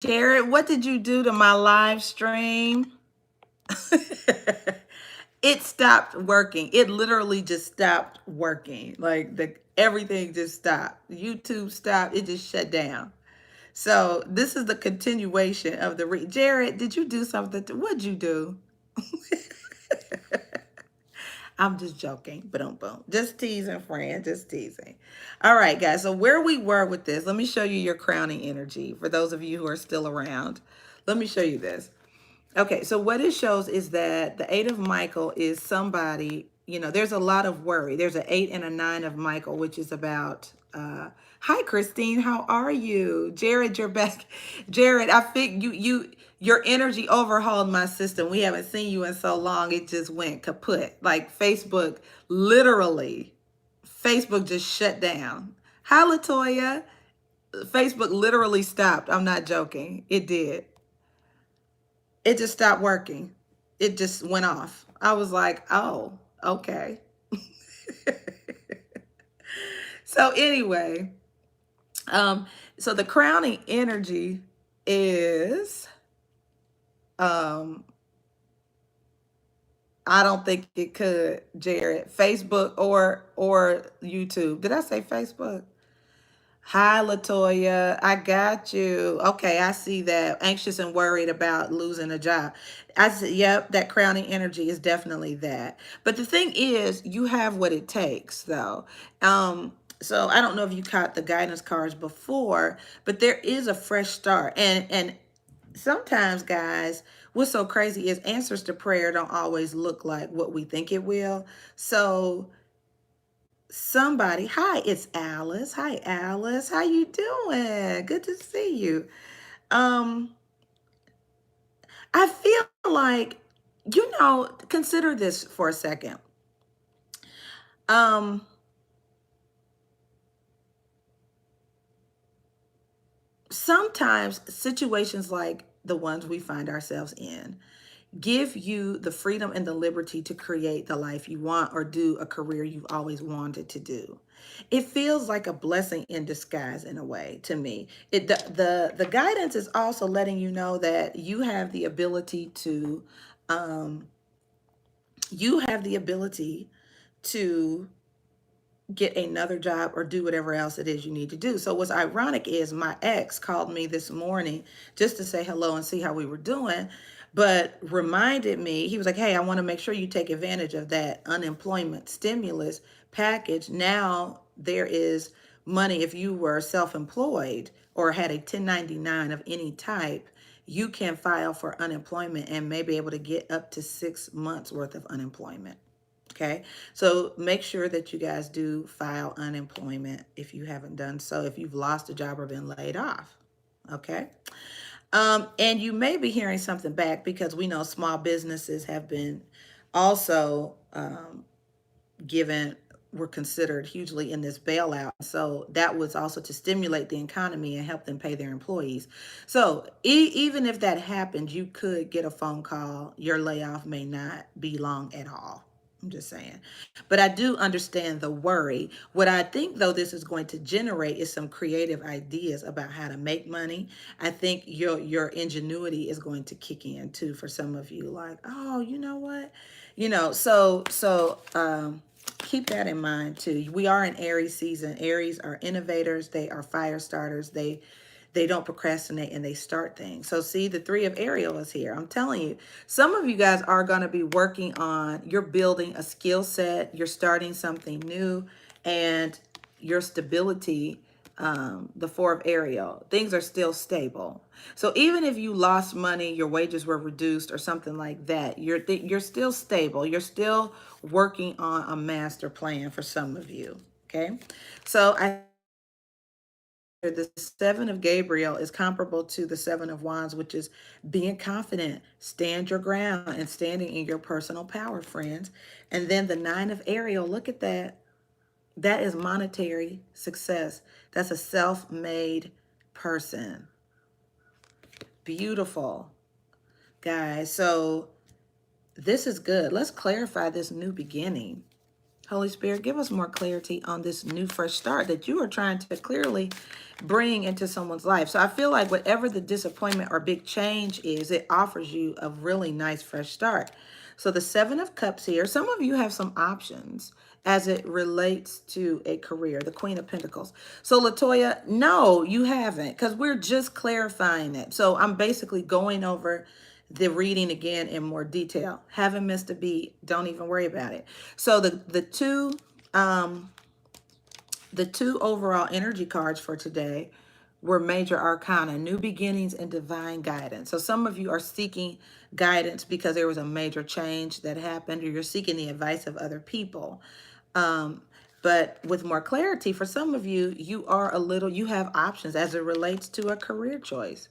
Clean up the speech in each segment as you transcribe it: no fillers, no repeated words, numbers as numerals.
Jared, what did you do to my live stream? It stopped working. It literally just stopped working. Like the everything just stopped. YouTube stopped. It just shut down. So this is the continuation of the Jared, did you do something? What'd you do? I'm just joking, but don't boom. Just teasing, friend. Just teasing. All right, guys. So where we were with this, let me show you your crowning energy for those of you who are still around. Let me show you this. Okay, so what it shows is that the eight of Michael is somebody, there's a lot of worry. There's an eight and a nine of Michael, which is about, hi, Christine, how are you? Jared, you're back. Jared, I think your energy overhauled my system. We haven't seen you in so long. It just went kaput. Like literally, Facebook just shut down. Hi, Latoya. Facebook literally stopped. I'm not joking. It did. It just stopped working. It just went off. I was like, oh, okay. So anyway, um, so the crowning energy is um I don't think it could, Jared. Facebook or YouTube. Did I say Facebook? Hi, Latoya. I got you. Okay, I see that. Anxious and worried about losing a job. I said, yep, that crowning energy is definitely that. But the thing is, you have what it takes, though. So I don't know if you caught the guidance cards before, but there is a fresh start. And sometimes, guys, what's so crazy is answers to prayer don't always look like what we think it will. So somebody, hi, it's Alice. Hi, Alice. How you doing? Good to see you. um I feel like, consider this for a second. um Sometimes situations like the ones we find ourselves in give you the freedom and the liberty to create the life you want or do a career you've always wanted to do. It feels like a blessing in disguise in a way to me. The guidance is also letting you know that um you have the ability to get another job or do whatever else it is you need to do. So what's ironic is my ex called me this morning just to say hello and see how we were doing, but reminded me, he was like, "Hey, I want to make sure you take advantage of that unemployment stimulus package. Now there is money if you were self-employed or had a 1099 of any type, you can file for unemployment and may be able to get up to 6 months worth of unemployment." Okay, so make sure that you guys do file unemployment if you haven't done so, if you've lost a job or been laid off. Okay, and you may be hearing something back because we know small businesses have been also given were considered hugely in this bailout. So that was also to stimulate the economy and help them pay their employees. So even if that happened, you could get a phone call. Your layoff may not be long at all. I'm just saying. But I do understand the worry. What I think, though, this is going to generate is some creative ideas about how to make money. I think your ingenuity is going to kick in too for some of you. Like, oh, you know what? Keep that in mind too. We are in Aries season. Aries are innovators. They are fire starters. They don't procrastinate and they start things. So see, the three of Ariel is here. I'm telling you, some of you guys are going to be working on, you're building a skill set, you're starting something new, and your stability, the four of Ariel, things are still stable. So even if you lost money, your wages were reduced or something like that, you're still stable. You're still working on a master plan for some of you. Okay, so I the seven of Gabriel is comparable to the seven of Wands, which is being confident, stand your ground, and standing in your personal power, friends. And then the nine of Ariel, look at that. That is monetary success. That's a self made person. Beautiful, guys. So this is good. Let's clarify this new beginning. Holy Spirit, give us more clarity on this new fresh start that you are trying to clearly bring into someone's life. So I feel like whatever the disappointment or big change is, it offers you a really nice fresh start. So the Seven of Cups here, some of you have some options as it relates to a career, the Queen of Pentacles. So Latoya, no, you haven't, because we're just clarifying it. So I'm basically going over the reading again in more detail. Haven't missed a beat. Don't even worry about it. So um the two overall energy cards for today were major arcana, new beginnings and divine guidance. So some of you are seeking guidance because there was a major change that happened, or you're seeking the advice of other people. Um, but with more clarity, for some of you, you have options as it relates to a career choice.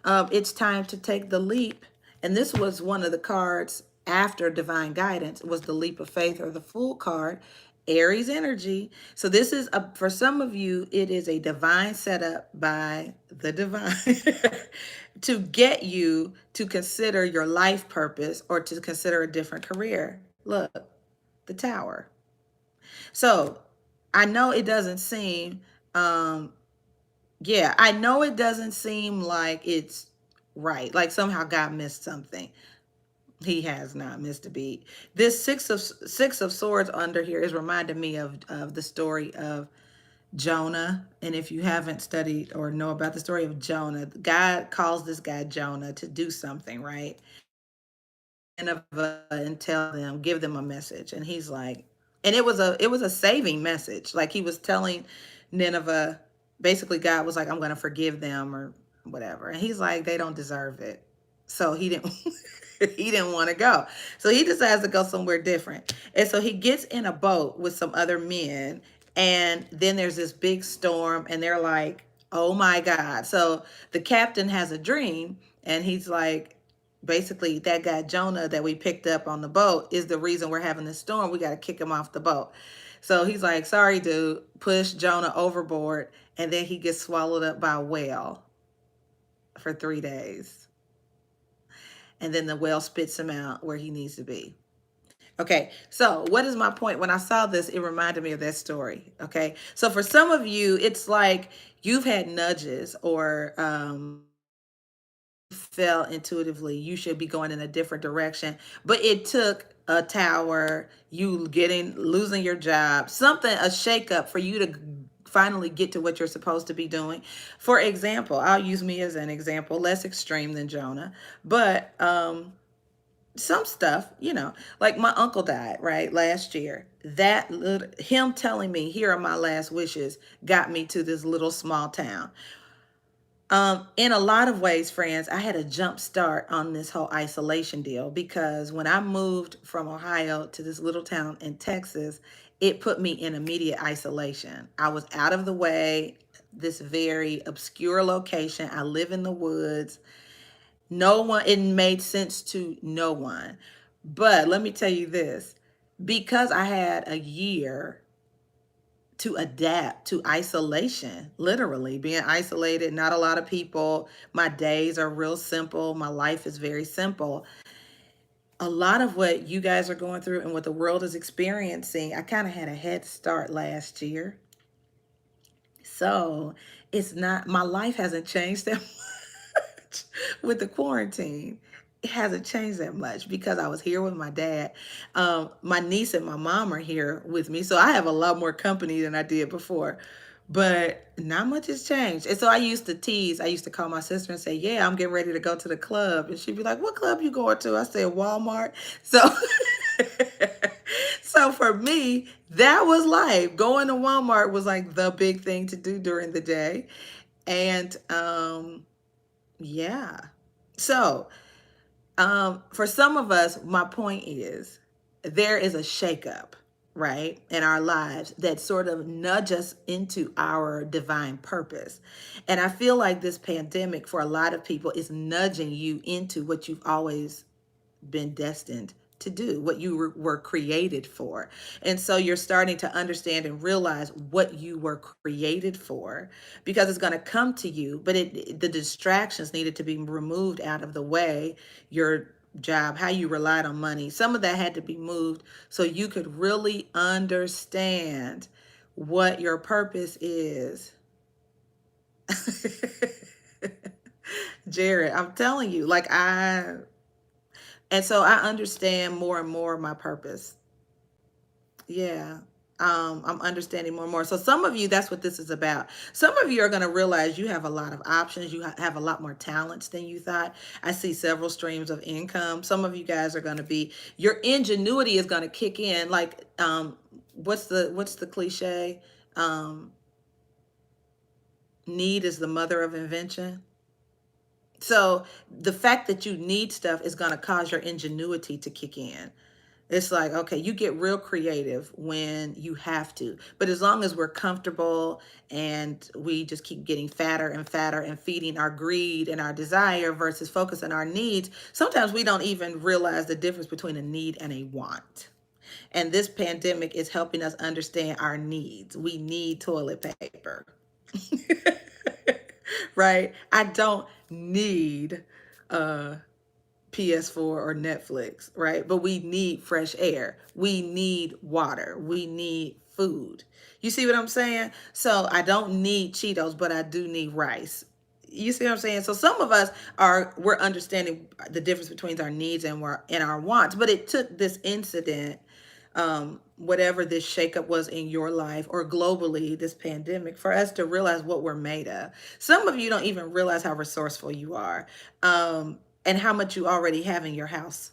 It's time to take the leap. And this was one of the cards after divine guidance, was the leap of faith, or the Fool card, Aries energy. So this is for some of you, it is a divine setup by the divine to get you to consider your life purpose or to consider a different career. Look, the Tower. So I know it doesn't seem, um, yeah, I know it doesn't seem like it's right. Like somehow God missed something. He has not missed a beat. This six of swords under here is reminding me of the story of Jonah. And if you haven't studied or know about the story of Jonah, God calls this guy Jonah to do something, right? Nineveh and tell them, give them a message. And he's like, and it was a saving message. Like he was telling Nineveh, basically God was like, I'm gonna forgive them or whatever. And he's like, they don't deserve it. So he didn't he didn't want to go. So he decides to go somewhere different. And so he gets in a boat with some other men, and then there's this big storm, and they're like, oh my God. So the captain has a dream, and he's like, basically that guy Jonah that we picked up on the boat is the reason we're having this storm. We got to kick him off the boat. So he's like, sorry, dude, push Jonah overboard. And then he gets swallowed up by a whale for 3 days. And then the whale spits him out where he needs to be. Okay, so what is my point? When I saw this, it reminded me of that story. Okay, so for some of you, it's like you've had nudges or felt intuitively you should be going in a different direction, but it took a tower, you getting losing your job, something, a shakeup for you to finally get to what you're supposed to be doing. For example, I'll use me as an example, less extreme than Jonah, but some stuff, like my uncle died right last year. That little, him telling me, here are my last wishes, got me to this little small town. In a lot of ways, friends, I had a jump start on this whole isolation deal because when I moved from Ohio to this little town in Texas, it put me in immediate isolation. I was out of the way, this very obscure location. I live in the woods. No one, it made sense to no one. But let me tell you this, because I had a year to adapt to isolation, literally being isolated, not a lot of people. My days are real simple. My life is very simple. A lot of what you guys are going through and what the world is experiencing, I kind of had a head start last year. So it's not, my life hasn't changed that much with the quarantine. It hasn't changed that much because I was here with my dad. My niece and my mom are here with me. So I have a lot more company than I did before. But not much has changed. And so I used to tease. I used to call my sister and say, yeah, I'm getting ready to go to the club. And she'd be like, what club you going to? I said, Walmart. So so for me, that was life. Going to Walmart was like the big thing to do during the day. And yeah. So for some of us, my point is there is a shakeup, right, in our lives that sort of nudge us into our divine purpose. And I feel like this pandemic for a lot of people is nudging you into what you've always been destined to do, what you were created for. And so you're starting to understand and realize what you were created for because it's going to come to you, but the distractions needed to be removed out of the way. Your job, how you relied on money. Some of that had to be moved so you could really understand what your purpose is. Jared, I'm telling you, and so I understand more and more my purpose. Yeah. I'm understanding more and more. So some of you, that's what this is about. Some of you are going to realize you have a lot of options. You have a lot more talents than you thought. I see several streams of income. Some of you guys are going to be, your ingenuity is going to kick in. Like, what's the cliche? Um, Need is the mother of invention. So the fact that you need stuff is going to cause your ingenuity to kick in. It's like, okay, you get real creative when you have to. But as long as we're comfortable and we just keep getting fatter and fatter and feeding our greed and our desire versus focus on our needs, sometimes we don't even realize the difference between a need and a want. And this pandemic is helping us understand our needs. We need toilet paper. Right? I don't need PS4 or Netflix, right? But we need fresh air. We need water. We need food. You see what I'm saying? So I don't need Cheetos, but I do need rice. You see what I'm saying? So some of us we're understanding the difference between our needs and our wants. But it took this incident, whatever this shakeup was in your life or globally, this pandemic, for us to realize what we're made of. Some of you don't even realize how resourceful you are, and how much you already have in your house.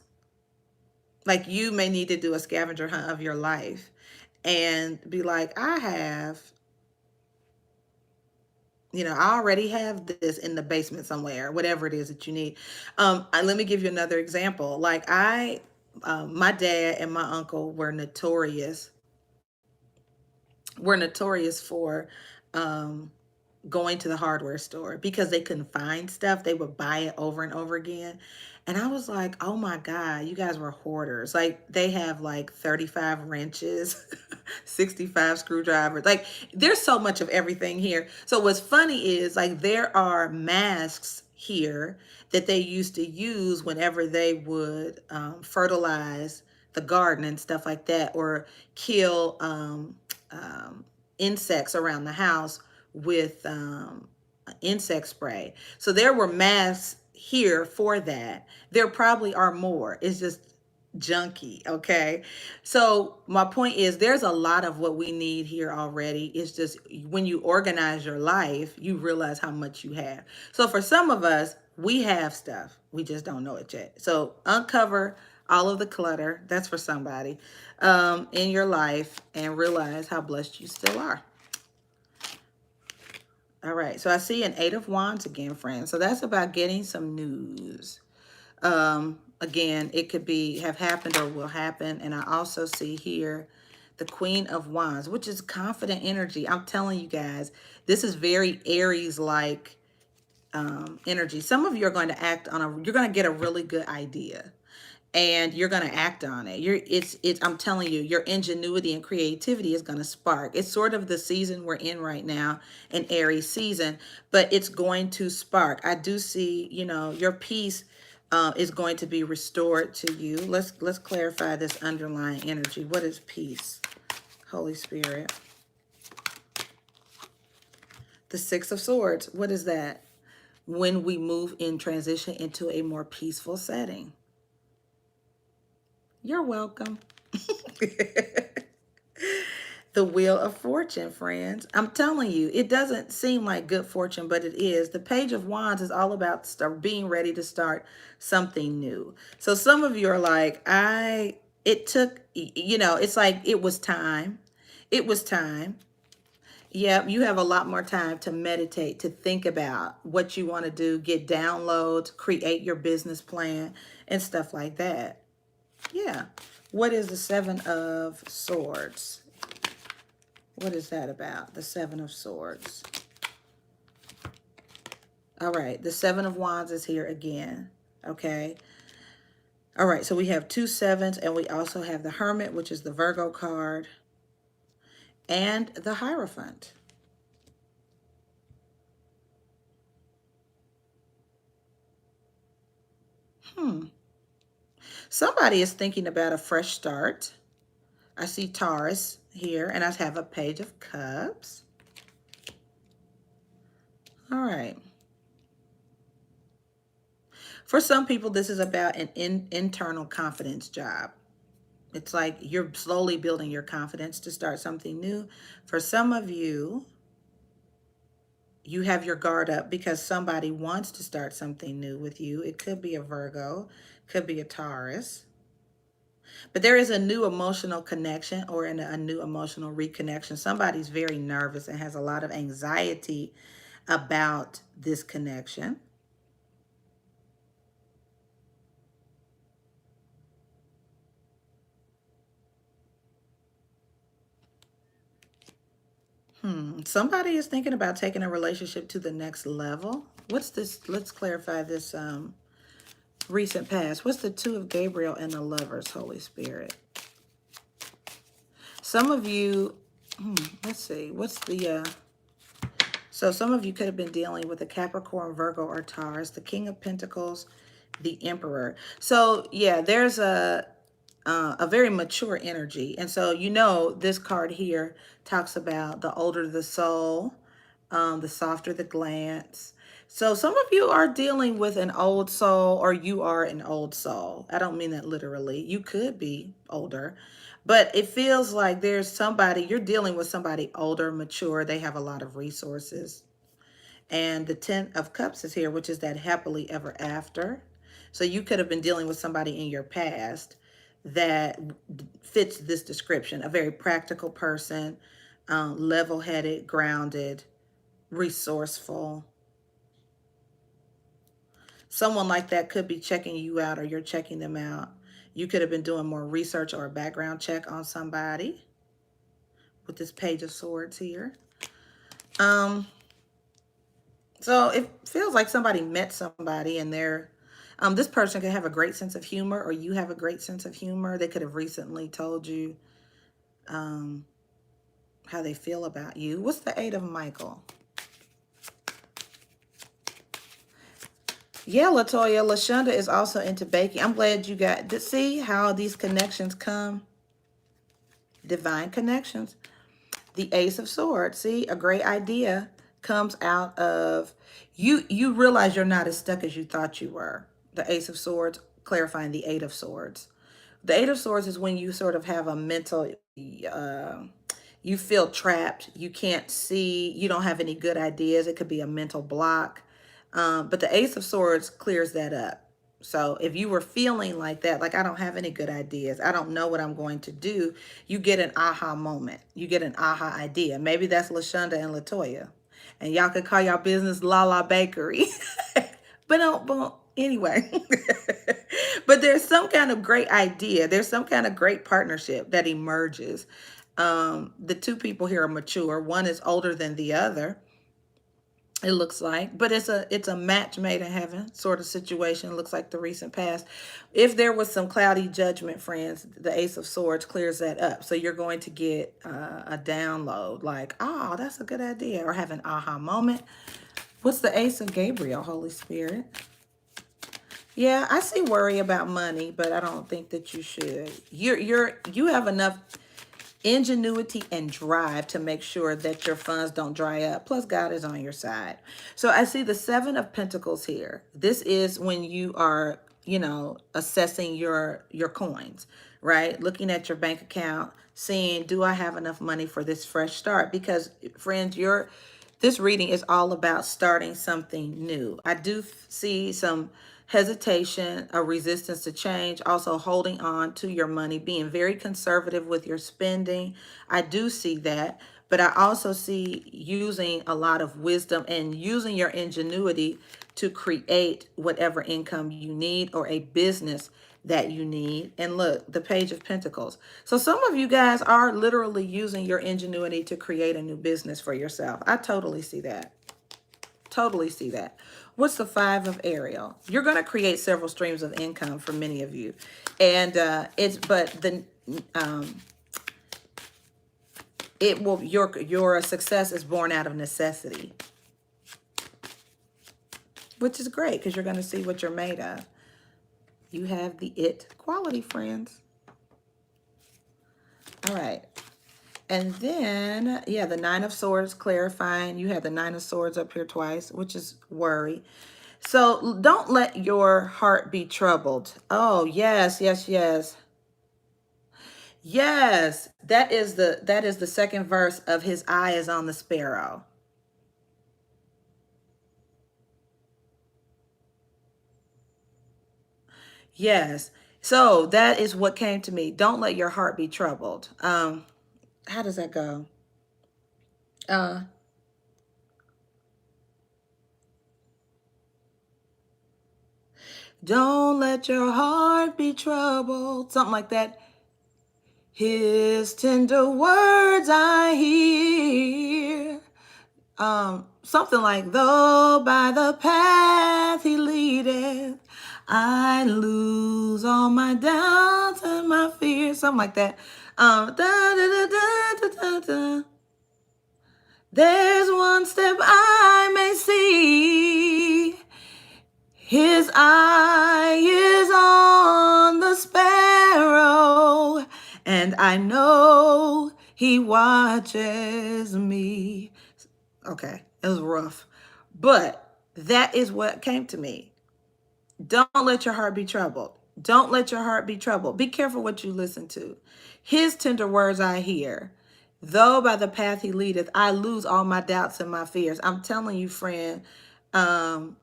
Like, you may need to do a scavenger hunt of your life and be like, I already have this in the basement somewhere, whatever it is that you need. Let me give you another example. My dad and my uncle were notorious for um, going to the hardware store because they couldn't find stuff. They would buy it over and over again. And I was like, oh my God, you guys were hoarders. Like, they have like 35 wrenches, 65 screwdrivers. Like, there's so much of everything here. So what's funny is, like, there are masks here that they used to use whenever they would fertilize the garden and stuff like that, or kill um, insects around the house with insect spray. So there were masks here for that. There probably are more. It's just junky, okay? So my point is, there's a lot of what we need here already. It's just when you organize your life, you realize how much you have. So for some of us, we have stuff. We just don't know it yet. So uncover all of the clutter. That's for somebody in your life, and realize how blessed you still are. All right, so I see an Eight of Wands again, friends. So that's about getting some news. Again, it could have happened or will happen. And I also see here the Queen of Wands, which is confident energy. I'm telling you guys, this is very Aries-like energy. Some of you are going to you're going to get a really good idea, and you're going to act on it. I'm telling you, your ingenuity and creativity is going to spark. It's sort of the season we're in right now, an Aries season, but it's going to spark. I do see, your peace is going to be restored to you. Let's clarify this underlying energy. What is peace? Holy Spirit. The Six of Swords. What is that? When we move in transition into a more peaceful setting. You're welcome. The Wheel of Fortune, friends. I'm telling you, it doesn't seem like good fortune, but it is. The Page of Wands is all about being ready to start something new. So some of you are like, it's like it was time. It was time. Yep, you have a lot more time to meditate, to think about what you want to do, get downloads, create your business plan, and stuff like that. Yeah. What is the Seven of Swords? What is that about? The Seven of Swords. All right. The Seven of Wands is here again. Okay. All right. So we have two sevens, and we also have the Hermit, which is the Virgo card, and the Hierophant. Somebody is thinking about a fresh start. I see Taurus here, and I have a Page of Cups. All right. For some people, this is about an internal confidence job. It's like you're slowly building your confidence to start something new. For some of you, you have your guard up because somebody wants to start something new with you. It could be a Virgo, could be a Taurus. But there is a new emotional connection or a new emotional reconnection. Somebody's very nervous and has a lot of anxiety about this connection. Somebody is thinking about taking a relationship to the next level. What's this? Let's clarify this recent past. What's the Two of Gabriel and the Lovers, Holy Spirit? Some of you, let's see, what's the, so some of you could have been dealing with a Capricorn, Virgo, or Taurus, the King of Pentacles, the Emperor. So yeah, there's a very mature energy. And so, you know, this card here talks about the older the soul, the softer the glance. So some of you are dealing with an old soul, or you are an old soul. I don't mean that literally. You could be older, but it feels like there's somebody, you're dealing with somebody older, mature. They have a lot of resources. And the 10 of Cups is here, which is that happily ever after. So you could have been dealing with somebody in your past that fits this description. A very practical person, level-headed, grounded, resourceful. Someone like that could be checking you out, or you're checking them out. You could have been doing more research or a background check on somebody with this Page of Swords here. So it feels like somebody met somebody, and they're this person could have a great sense of humor, or you have a great sense of humor. They could have recently told you how they feel about you. What's the Eight of Michael? Yeah, Latoya, LaShonda is also into baking. I'm glad you got to see how these connections come. Divine connections. The Ace of Swords. See, a great idea comes out of you. You realize you're not as stuck as you thought you were. The Ace of Swords clarifying the Eight of Swords. The Eight of Swords is when you sort of have a mental, you feel trapped. You can't see. You don't have any good ideas. It could be a mental block. But the Ace of Swords clears that up. So if you were feeling like that, like I don't have any good ideas, I don't know what I'm going to do, you get an aha moment. You get an aha idea. Maybe that's LaShonda and Latoya. And y'all could call y'all business Lala Bakery. But anyway. But there's some kind of great idea. There's some kind of great partnership that emerges. The two people here are mature. One is older than the other, it looks like, but it's a match made in heaven sort of situation. It looks like the recent past. If there was some cloudy judgment, friends, the Ace of Swords clears that up. So you're going to get a download like, oh, that's a good idea, or have an aha moment. What's the Ace of Gabriel, Holy Spirit? Yeah, I see worry about money, but I don't think that you should. You have enough ingenuity and drive to make sure that your funds don't dry up. Plus, God is on your side. So I see the Seven of Pentacles here. This is when you are, you know, assessing your coins, right? Looking at your bank account, seeing, do I have enough money for this fresh start? Because, friends, this reading is all about starting something new. I do see some hesitation, a resistance to change, also holding on to your money, being very conservative with your spending. I do see that, but I also see using a lot of wisdom and using your ingenuity to create whatever income you need, or a business that you need. And look, the Page of Pentacles. So some of you guys are literally using your ingenuity to create a new business for yourself. I totally see that. Totally see that. What's the Five of Ariel? You're going to create several streams of income for many of you. And your success is born out of necessity, which is great because you're going to see what you're made of. You have the it quality, friends. All right. And then, yeah, the Nine of Swords clarifying. You have the Nine of Swords up here twice, which is worry. So don't let your heart be troubled. Oh, yes, yes, yes. Yes, that is the second verse of his eye is on the sparrow. Yes. So that is what came to me. Don't let your heart be troubled. How does that go? Uh, don't let your heart be troubled. Something like that. His tender words I hear. Something like, though by the path he leadeth, I lose all my doubts and my fears. Something like that. Da, da, da, da, da, da, da. There's one step I may see. His eye is on the sparrow, and I know he watches me. Okay, it was rough. But that is what came to me. Don't let your heart be troubled. Don't let your heart be troubled. Be careful what you listen to. His tender words I hear. Though by the path he leadeth, I lose all my doubts and my fears. I'm telling you, friend. Um,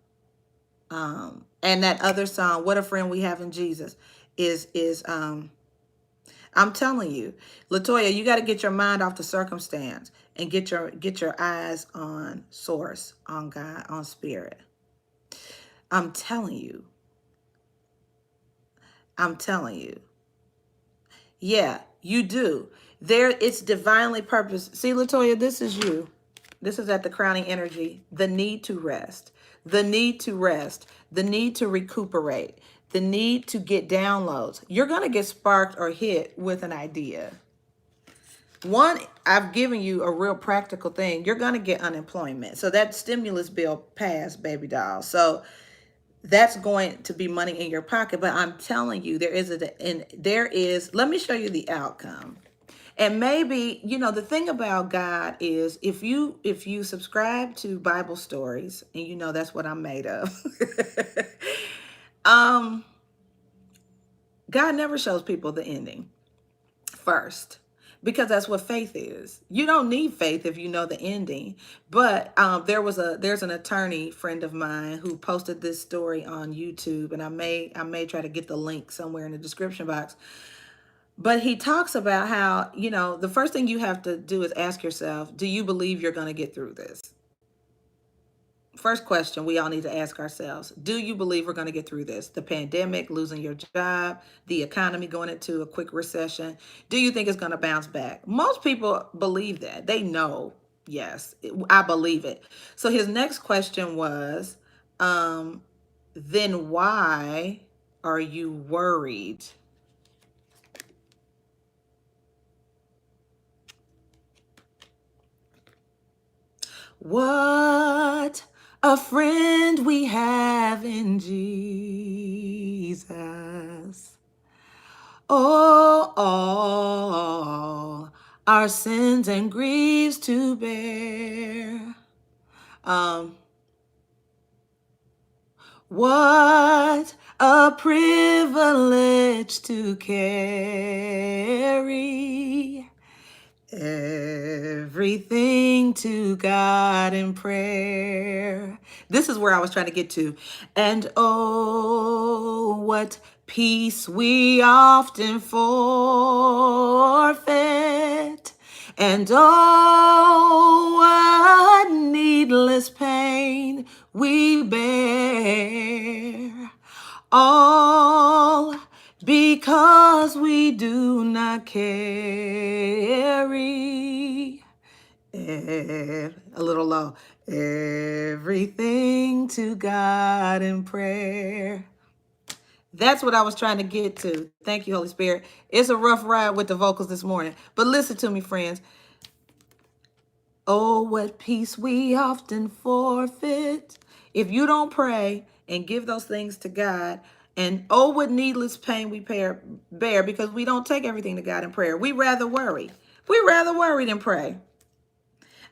and that other song, "What a Friend We Have in Jesus," is I'm telling you, Latoya, you got to get your mind off the circumstance and get your eyes on source, on God, on spirit. I'm telling you. I'm telling you. Yeah, you do. There, it's divinely purposed. See, Latoya, this is you. This is at the crowning energy. The need to rest, the need to rest, the need to recuperate, the need to get downloads. You're going to get sparked or hit with an idea. One, I've given you a real practical thing. You're going to get unemployment. So that stimulus bill passed, baby doll. So that's going to be money in your pocket. But I'm telling you, let me show you the outcome. And maybe, the thing about God is if you subscribe to Bible stories, and that's what I'm made of. um, God never shows people the ending first, because that's what faith is. You don't need faith if you know the ending. But there's an attorney friend of mine who posted this story on YouTube, and I may try to get the link somewhere in the description box. But he talks about how, the first thing you have to do is ask yourself, do you believe you're going to get through this? First question we all need to ask ourselves. Do you believe we're going to get through this? The pandemic, losing your job, the economy going into a quick recession. Do you think it's going to bounce back? Most people believe that. They know, yes, I believe it. So his next question was, then why are you worried? What a friend we have in Jesus. Oh, all our sins and griefs to bear. What a privilege to carry everything to God in prayer. This is where I was trying to get to. And oh, what peace we often forfeit. And oh, what needless pain we bear. All because we do not carry a little low, everything to God in prayer. That's what I was trying to get to. Thank you, Holy Spirit. It's a rough ride with the vocals this morning, but listen to me, friends. Oh, what peace we often forfeit. If you don't pray and give those things to God, And oh, what needless pain we bear because we don't take everything to God in prayer. We rather worry. We rather worry than pray.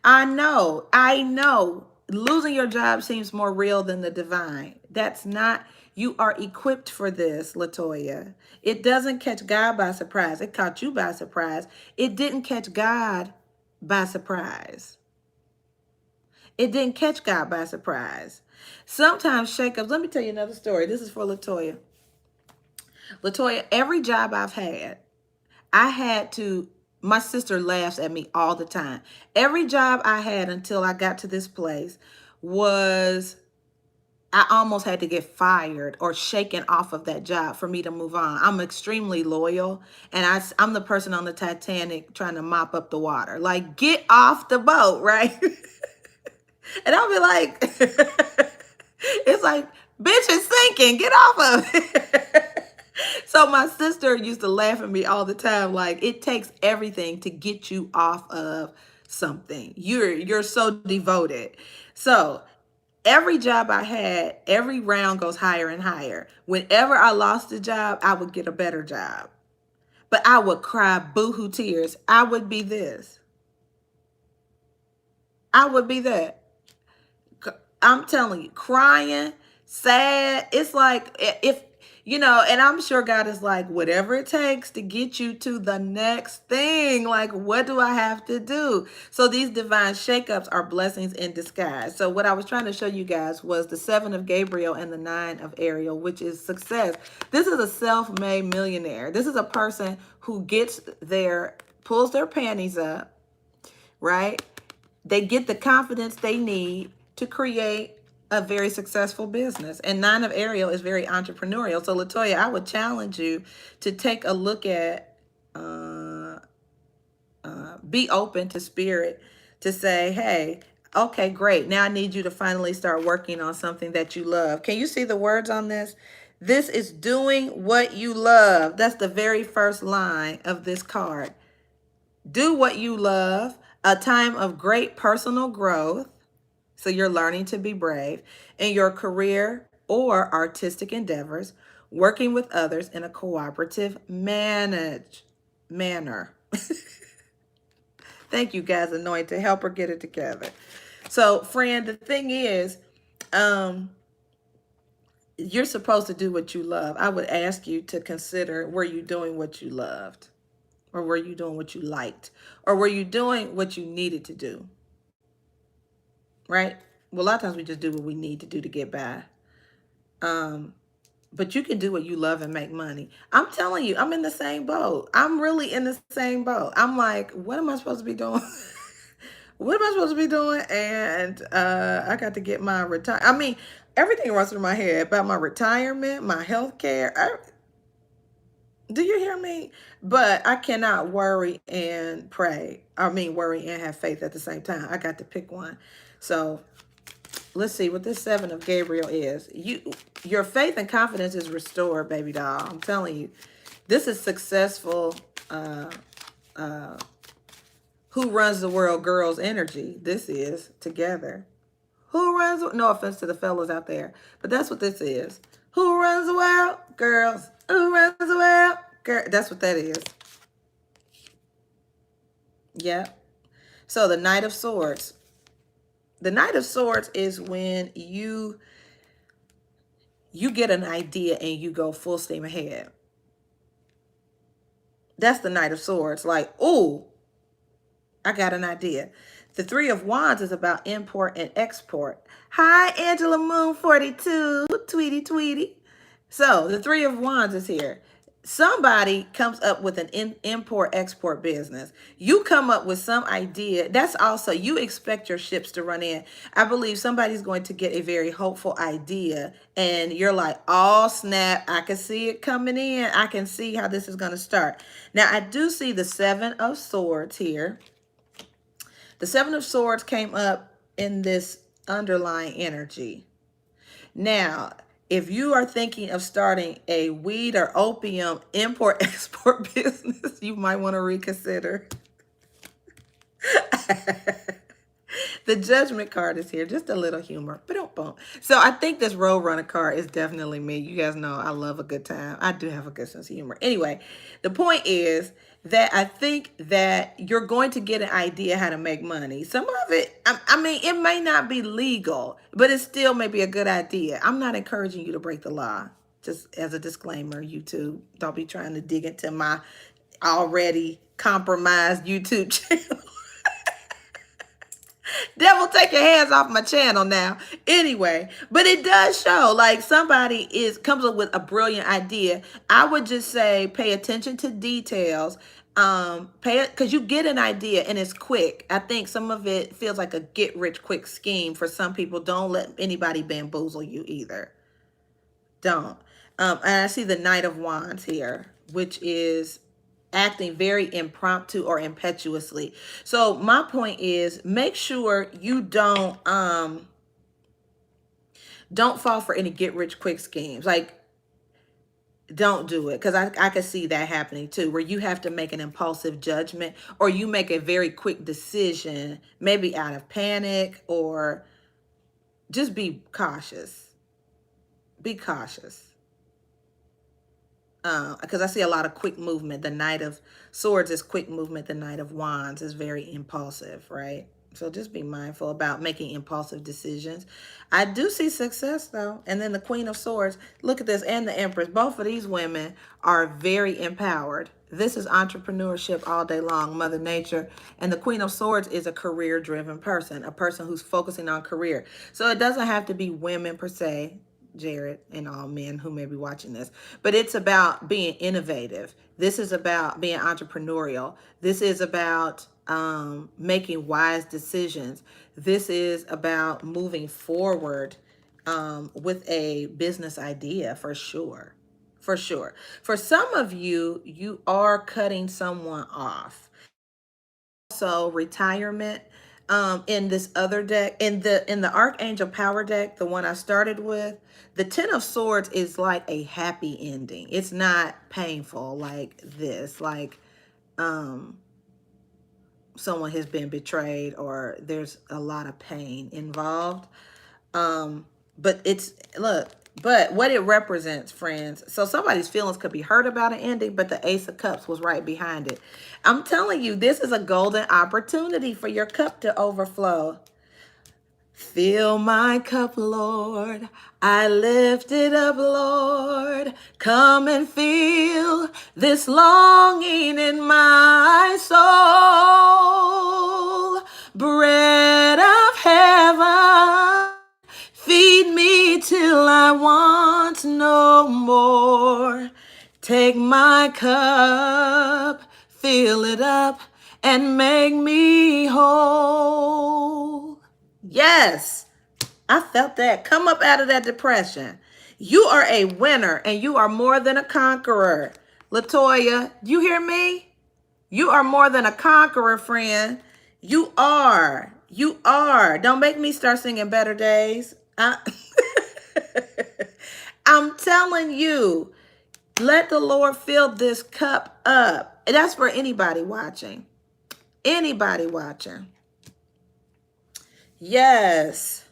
I know. Losing your job seems more real than the divine. That's not, you are equipped for this, Latoya. It doesn't catch God by surprise. It caught you by surprise. It didn't catch God by surprise. It didn't catch God by surprise. Sometimes shakeups, let me tell you another story. This is for Latoya. Latoya, every job I've had, I had to, my sister laughs at me all the time. Every job I had until I got to this place was, I almost had to get fired or shaken off of that job for me to move on. I'm extremely loyal, and I'm the person on the Titanic trying to mop up the water. Like, get off the boat, right? And I'll be like, it's like, bitch, it's sinking. Get off of it. So my sister used to laugh at me all the time. Like, it takes everything to get you off of something. You're so devoted. So every job I had, every round goes higher and higher. Whenever I lost a job, I would get a better job. But I would cry boohoo tears. I would be this. I would be that. I'm telling you, crying, sad. It's like, if, you know, and I'm sure God is like, whatever it takes to get you to the next thing. Like, what do I have to do? So these divine shakeups are blessings in disguise. So what I was trying to show you guys was the 7 of Gabriel and the 9 of Ariel, which is success. This is a self-made millionaire. This is a person who gets their, pulls their panties up, right? They get the confidence they need to create a very successful business. And 9 of Ariel is very entrepreneurial. So Latoya, I would challenge you to take a look at, be open to spirit to say, hey, okay, great. Now I need you to finally start working on something that you love. Can you see the words on this? This is doing what you love. That's the very first line of this card. Do what you love, a time of great personal growth. So you're learning to be brave in your career or artistic endeavors, working with others in a cooperative manner. Thank you, guys, anointed, to help her get it together. So, friend, the thing is, you're supposed to do what you love. I would ask you to consider, were you doing what you loved? Or were you doing what you liked? Or were you doing what you needed to do? Right? Well, a lot of times we just do what we need to do to get by. But you can do what you love and make money. I'm telling you, I'm in the same boat. I'm really in the same boat. I'm like, what am I supposed to be doing? What am I supposed to be doing? And I got to get my retire. I mean, everything runs through my head about my retirement, my health care. Do you hear me? But I cannot worry and pray. I mean, worry and have faith at the same time. I got to pick one. So let's see what this 7 of Gabriel is. Your faith and confidence is restored, baby doll. I'm telling you. This is successful. Who runs the world girls energy. This is together. Who runs, no offense to the fellas out there, but that's what this is. Who runs the world? Girls. Who runs the world? Girl. That's what that is. Yeah. So the Knight of Swords. The Knight of Swords is when you get an idea and you go full steam ahead. That's the Knight of Swords. Like, ooh, I got an idea. The 3 of Wands is about import and export. Hi, Angela Moon 42, Tweety. So the 3 of Wands is here. Somebody comes up with an import-export business. You come up with some idea. That's also, you expect your ships to run in. I believe somebody's going to get a very hopeful idea. And you're like, oh, snap. I can see it coming in. I can see how this is going to start. Now, I do see the 7 of Swords here. The 7 of Swords came up in this underlying energy. Now, if you are thinking of starting a weed or opium import-export business, you might want to reconsider. The Judgment card is here. Just a little humor. Ba-dum-bum. So I think this Roadrunner card is definitely me. You guys know I love a good time. I do have a good sense of humor. Anyway, the point is that I think that you're going to get an idea how to make money. Some of it, I mean, it may not be legal, but it still may be a good idea. I'm not encouraging you to break the law. Just as a disclaimer, YouTube, don't be trying to dig into my already compromised YouTube channel. Devil, take your hands off my channel now. Anyway, but it does show like somebody comes up with a brilliant idea. I would just say pay attention to details. Pay it because you get an idea and it's quick. I think some of it feels like a get rich quick scheme for some people. Don't let anybody bamboozle you either. Don't. And I see the Knight of Wands here, which is acting very impromptu or impetuously. So my point is make sure you don't fall for any get rich quick schemes. Like don't do it because I can see that happening too, where you have to make an impulsive judgment or you make a very quick decision, maybe out of panic, or just be cautious. Be cautious. Because I see a lot of quick movement. The Knight of Swords is quick movement. The Knight of Wands is very impulsive, right? So just be mindful about making impulsive decisions. I do see success though. And then the Queen of Swords, look at this, and the Empress. Both of these women are very empowered. This is entrepreneurship all day long, Mother Nature. And the Queen of Swords is a career-driven person, a person who's focusing on career. So it doesn't have to be women per se, Jared, and all men who may be watching this, but it's about being innovative. This is about being entrepreneurial. This is about making wise decisions. This is about moving forward with a business idea for sure. For sure. For some of you, you are cutting someone off. Also, retirement. In this other deck, in the Archangel Power deck, the one I started with, the Ten of Swords is like a happy ending. It's not painful like this, like someone has been betrayed or there's a lot of pain involved. But but what it represents, friends. So somebody's feelings could be hurt about an ending, but the Ace of Cups was right behind it. I'm telling you, this is a golden opportunity for your cup to overflow. Fill my cup, Lord. I lift it up, Lord. Come and feel this longing in my soul. Bread of heaven, feed me till I want no more. Take my cup, fill it up, and make me whole. Yes, I felt that. Come up out of that depression. You are a winner and you are more than a conqueror. Latoya, you hear me? You are more than a conqueror, friend. You are. You are. Don't make me start singing Better Days. I'm telling you, let the Lord fill this cup up. That's for anybody watching. Anybody watching. Yes.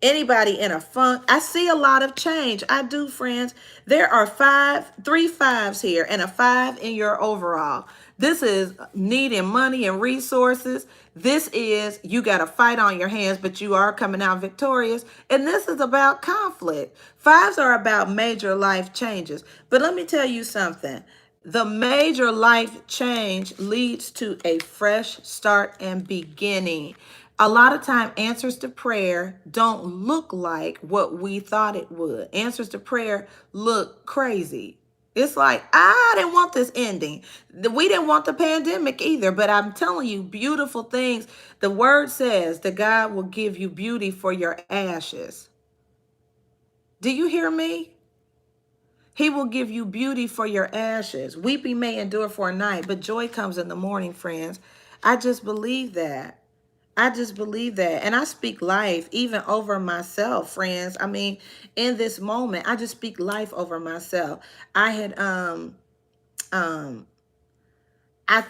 Anybody in a funk. I see a lot of change. I do, friends. There are 3 5s here and a 5 in your overall. This is needing money and resources. This is you got a fight on your hands, but you are coming out victorious. And this is about conflict. 5s are about major life changes. But let me tell you something. The major life change leads to a fresh start and beginning. A lot of time answers to prayer don't look like what we thought it would. Answers to prayer look crazy. It's like, I didn't want this ending. We didn't want the pandemic either, but I'm telling you, beautiful things. The word says that God will give you beauty for your ashes. Do you hear me? He will give you beauty for your ashes. Weeping may endure for a night, but joy comes in the morning, friends. I just believe that. I just believe that. And I speak life even over myself, friends. I mean, in this moment, I just speak life over myself. I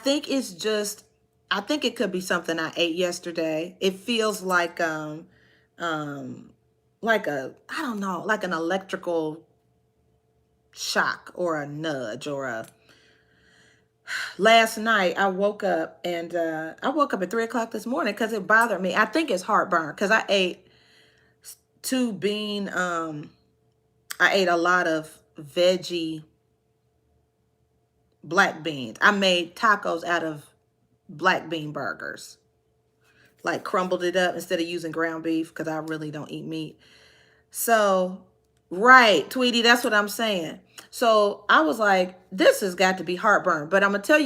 think it's just I think it could be something I ate yesterday. It feels like I don't know, like an electrical shock or a nudge or a, last night I woke up and I woke up at 3 o'clock this morning because it bothered me. I think it's heartburn because I ate two bean, I ate a lot of veggie black beans. I made tacos out of black bean burgers, like crumbled it up instead of using ground beef because I really don't eat meat. So, right, Tweety, that's what I'm saying. So I was like, this has got to be heartburn. But I'm going to tell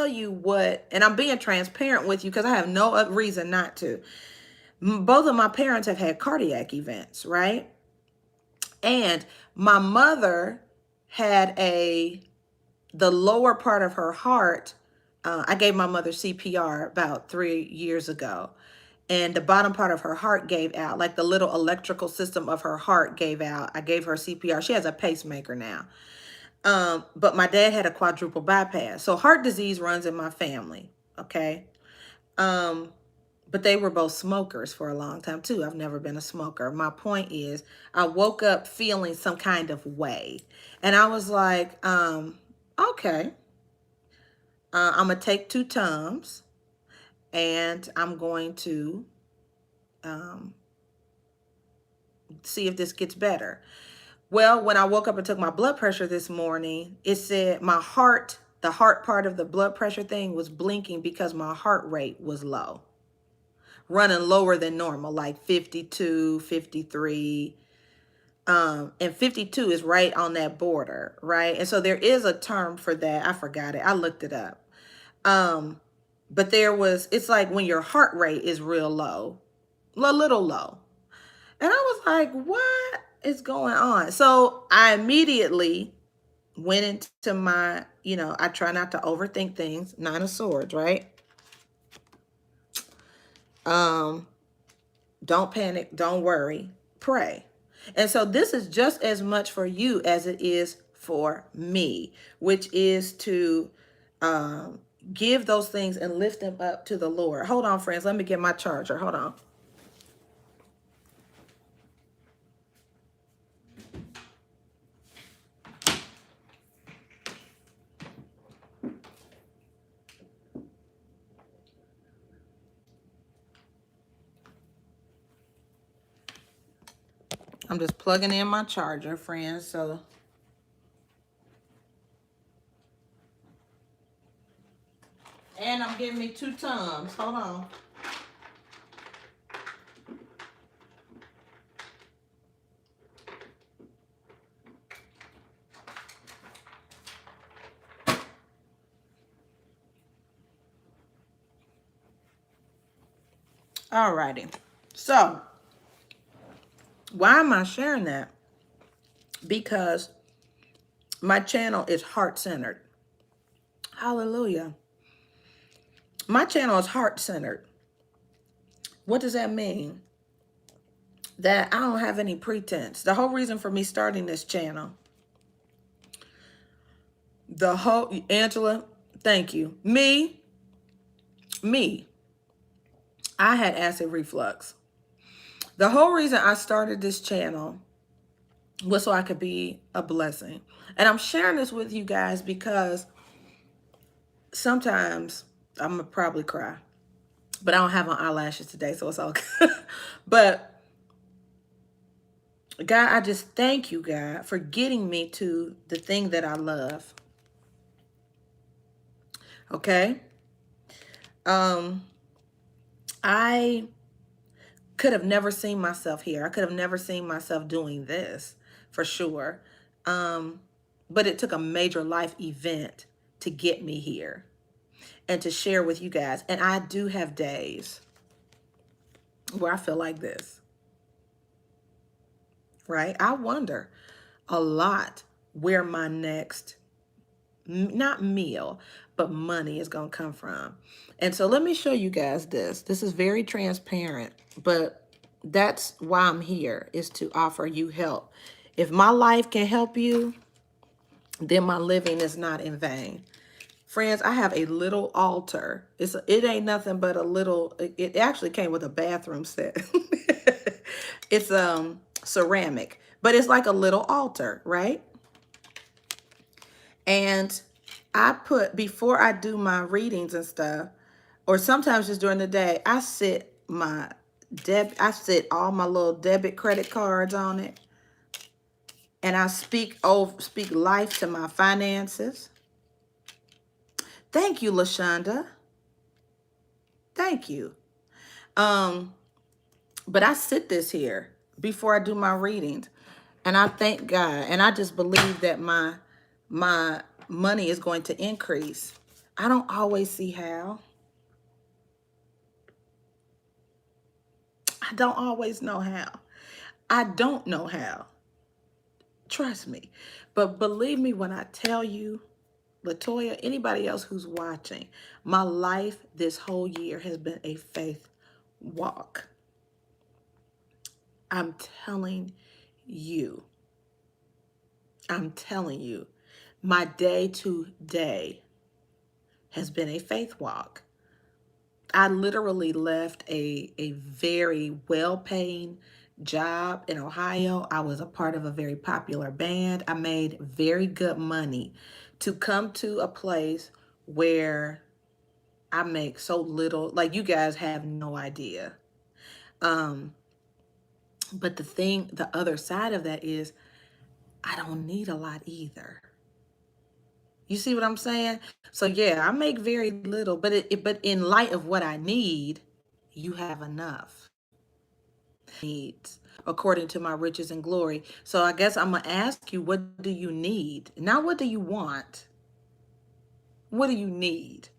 you what, and I'm being transparent with you because I have no reason not to. Both of my parents have had cardiac events, right? And my mother had the lower part of her heart. I gave my mother CPR about 3 years ago. And the bottom part of her heart gave out, like the little electrical system of her heart gave out. I gave her CPR. She has a pacemaker now. But my dad had a quadruple bypass. So heart disease runs in my family. Okay. But they were both smokers for a long time too. I've never been a smoker. My point is, I woke up feeling some kind of way. And I was like, okay, I'm going to take 2 Tums and I'm going to see if this gets better. Well, when I woke up and took my blood pressure this morning, it said my heart, the heart part of the blood pressure thing was blinking because my heart rate was low, running lower than normal, like 52, 53. And 52 is right on that border, right? And so there is a term for that. I forgot it. I looked it up. But it's like when your heart rate is real low, a little low. And I was like, what is going on? So I immediately went into my, I try not to overthink things. 9 of Swords, right? Don't panic. Don't worry. Pray. And so this is just as much for you as it is for me, which is to give those things and lift them up to the Lord. Hold on, friends. Let me get my charger. Hold on. I'm just plugging in my charger, friends. So and I'm giving me 2 Tums. Hold on. Alrighty. So why am I sharing that? Because my channel is heart-centered. Hallelujah. My channel is heart-centered. What does that mean? That I don't have any pretense. The whole reason for me starting this channel, Angela, thank you. Me, I had acid reflux. The whole reason I started this channel was so I could be a blessing. And I'm sharing this with you guys because sometimes I'm going to probably cry. But I don't have on eyelashes today, so it's all good. But God, I just thank you, God, for getting me to the thing that I love. Okay? I could have never seen myself here. I could have never seen myself doing this, for sure. But it took a major life event to get me here and to share with you guys. And I do have days where I feel like this, right? I wonder a lot where my next, not meal, but money is going to come from. And so let me show you guys this. This is very transparent, but that's why I'm here, is to offer you help. If my life can help you, then my living is not in vain. Friends, I have a little altar. It ain't nothing but a little, it actually came with a bathroom set. It's ceramic, but it's like a little altar, right? And I put, before I do my readings and stuff, or sometimes just during the day, I sit all my little debit credit cards on it, and I speak life to my finances. Thank you, LaShonda. Thank you. Um, but I sit this here before I do my readings, and I thank God, and I just believe that my money is going to increase. I don't always see how. I don't always know how. I don't know how. Trust me. But believe me when I tell you, Latoya, anybody else who's watching, my life this whole year has been a faith walk. I'm telling you. I'm telling you. My day to day has been a faith walk. I literally left a very well-paying job in Ohio. I was a part of a very popular band. I made very good money to come to a place where I make so little, like you guys have no idea. Um, but the other side of that is I don't need a lot either. You see what I'm saying? So yeah, I make very little, but in light of what I need, you have enough. Needs according to my riches and glory. So I guess I'm gonna ask you, what do you need? Not what do you want? What do you need?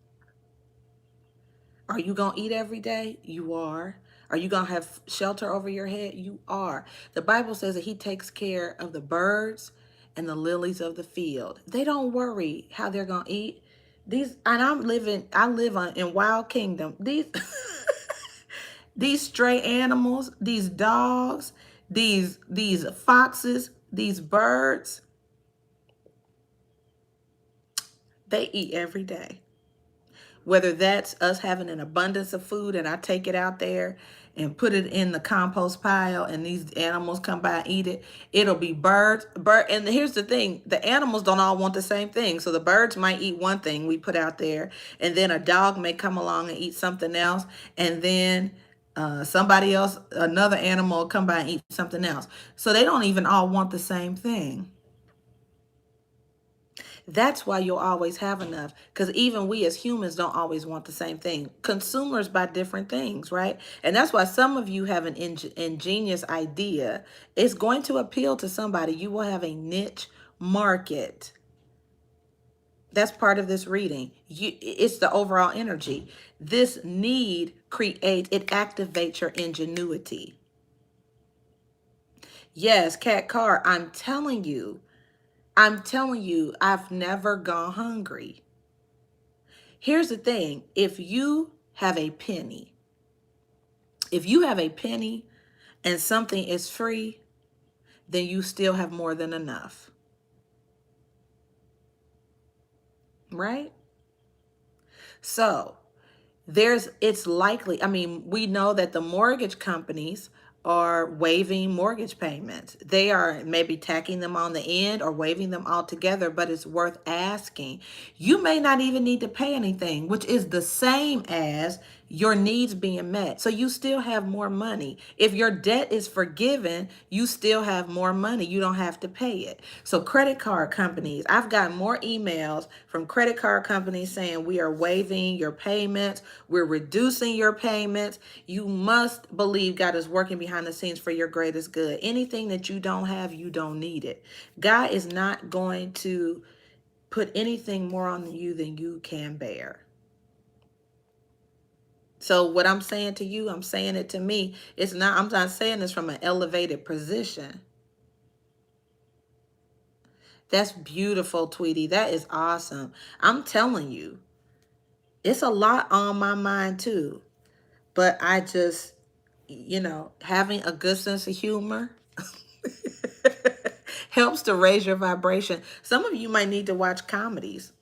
Are you going to eat every day? You are. Are you going to have shelter over your head? You are. The Bible says that he takes care of the birds and the lilies of the field. They don't worry how they're going to eat. And I live in Wild Kingdom. These stray animals, these dogs, these foxes, these birds, they eat every day. Whether that's us having an abundance of food and I take it out there and put it in the compost pile and these animals come by and eat it, it'll be and here's the thing, the animals don't all want the same thing. So the birds might eat one thing we put out there, and then a dog may come along and eat something else, and then somebody else, another animal will come by and eat something else. So they don't even all want the same thing. That's why you'll always have enough, because even we as humans don't always want the same thing. Consumers buy different things, right? And that's why some of you have an ingenious idea. It's going to appeal to somebody. You will have a niche market. That's part of this reading. It's the overall energy. This need it activates your ingenuity. Yes, Cat Car, I'm telling you, I've never gone hungry. Here's the thing. If you have a penny and something is free, then you still have more than enough. Right? So it's likely, we know that the mortgage companies are waiving mortgage payments. They are maybe tacking them on the end or waiving them altogether, but it's worth asking. You may not even need to pay anything, which is the same as your needs being met. So you still have more money. If your debt is forgiven, you still have more money. You don't have to pay it. So credit card companies, I've got more emails from credit card companies saying we are waiving your payments. We're reducing your payments. You must believe God is working behind the scenes for your greatest good. Anything that you don't have, you don't need it. God is not going to put anything more on you than you can bear. So what I'm saying to you, I'm saying it to me. I'm not saying this from an elevated position. That's beautiful, Tweety. That is awesome. I'm telling you, it's a lot on my mind too. But I just, having a good sense of humor helps to raise your vibration. Some of you might need to watch comedies.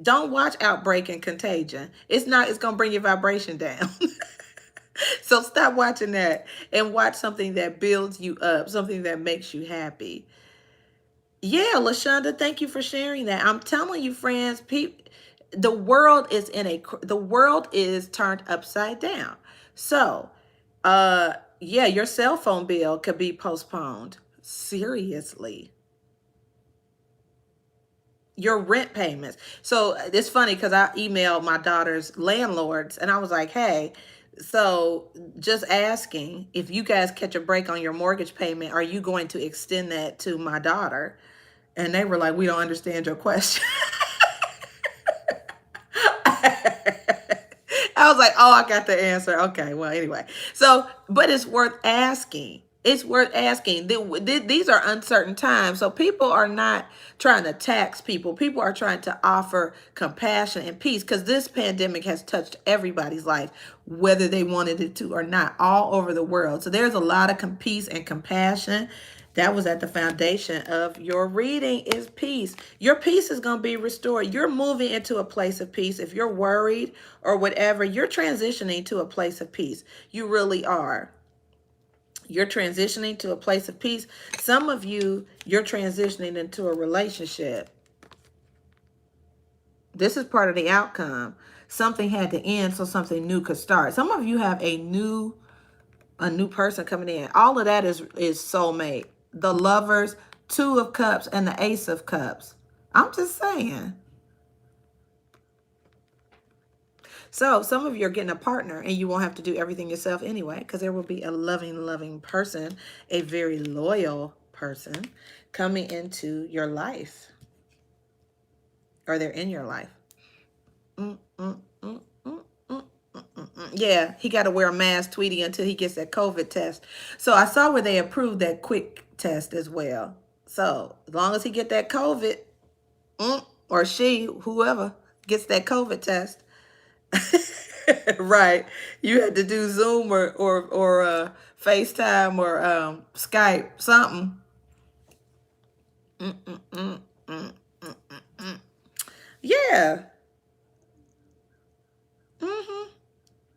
Don't watch Outbreak and Contagion. It's going to bring your vibration down. So stop watching that and watch something that builds you up, something that makes you happy. Yeah, Lashonda, thank you for sharing that. I'm telling you, friends, the world is the world is turned upside down. So, yeah, your cell phone bill could be postponed. Seriously. Your rent payments. So it's funny because I emailed my daughter's landlords and I was like, hey, so just asking if you guys catch a break on your mortgage payment, are you going to extend that to my daughter? And they were like, we don't understand your question. I was like, oh, I got the answer. Okay, well, anyway. So, but it's worth asking. It's worth asking. These are uncertain times. So people are not trying to tax people. People are trying to offer compassion and peace because this pandemic has touched everybody's life, whether they wanted it to or not, all over the world. So there's a lot of peace and compassion. That was at the foundation of your reading is peace. Your peace is going to be restored. You're moving into a place of peace. If you're worried or whatever, you're transitioning to a place of peace. You really are. You're transitioning to a place of peace. Some of you, you're transitioning into a relationship. This is part of the outcome. Something had to end so something new could start. Some of you have a new person coming in. All of that is soulmate. The Lovers, Two of Cups, and the Ace of Cups. I'm just saying. So some of you are getting a partner and you won't have to do everything yourself anyway, because there will be a loving person, a very loyal person coming into your life, or they're in your life. Mm, mm, mm, mm, mm, Yeah, he got to wear a mask, Tweety, until he gets that COVID test. So I saw where they approved that quick test as well. So as long as he get that COVID, or she, whoever, gets that COVID test, right? You had to do Zoom or FaceTime or Skype, something. Yeah. hmm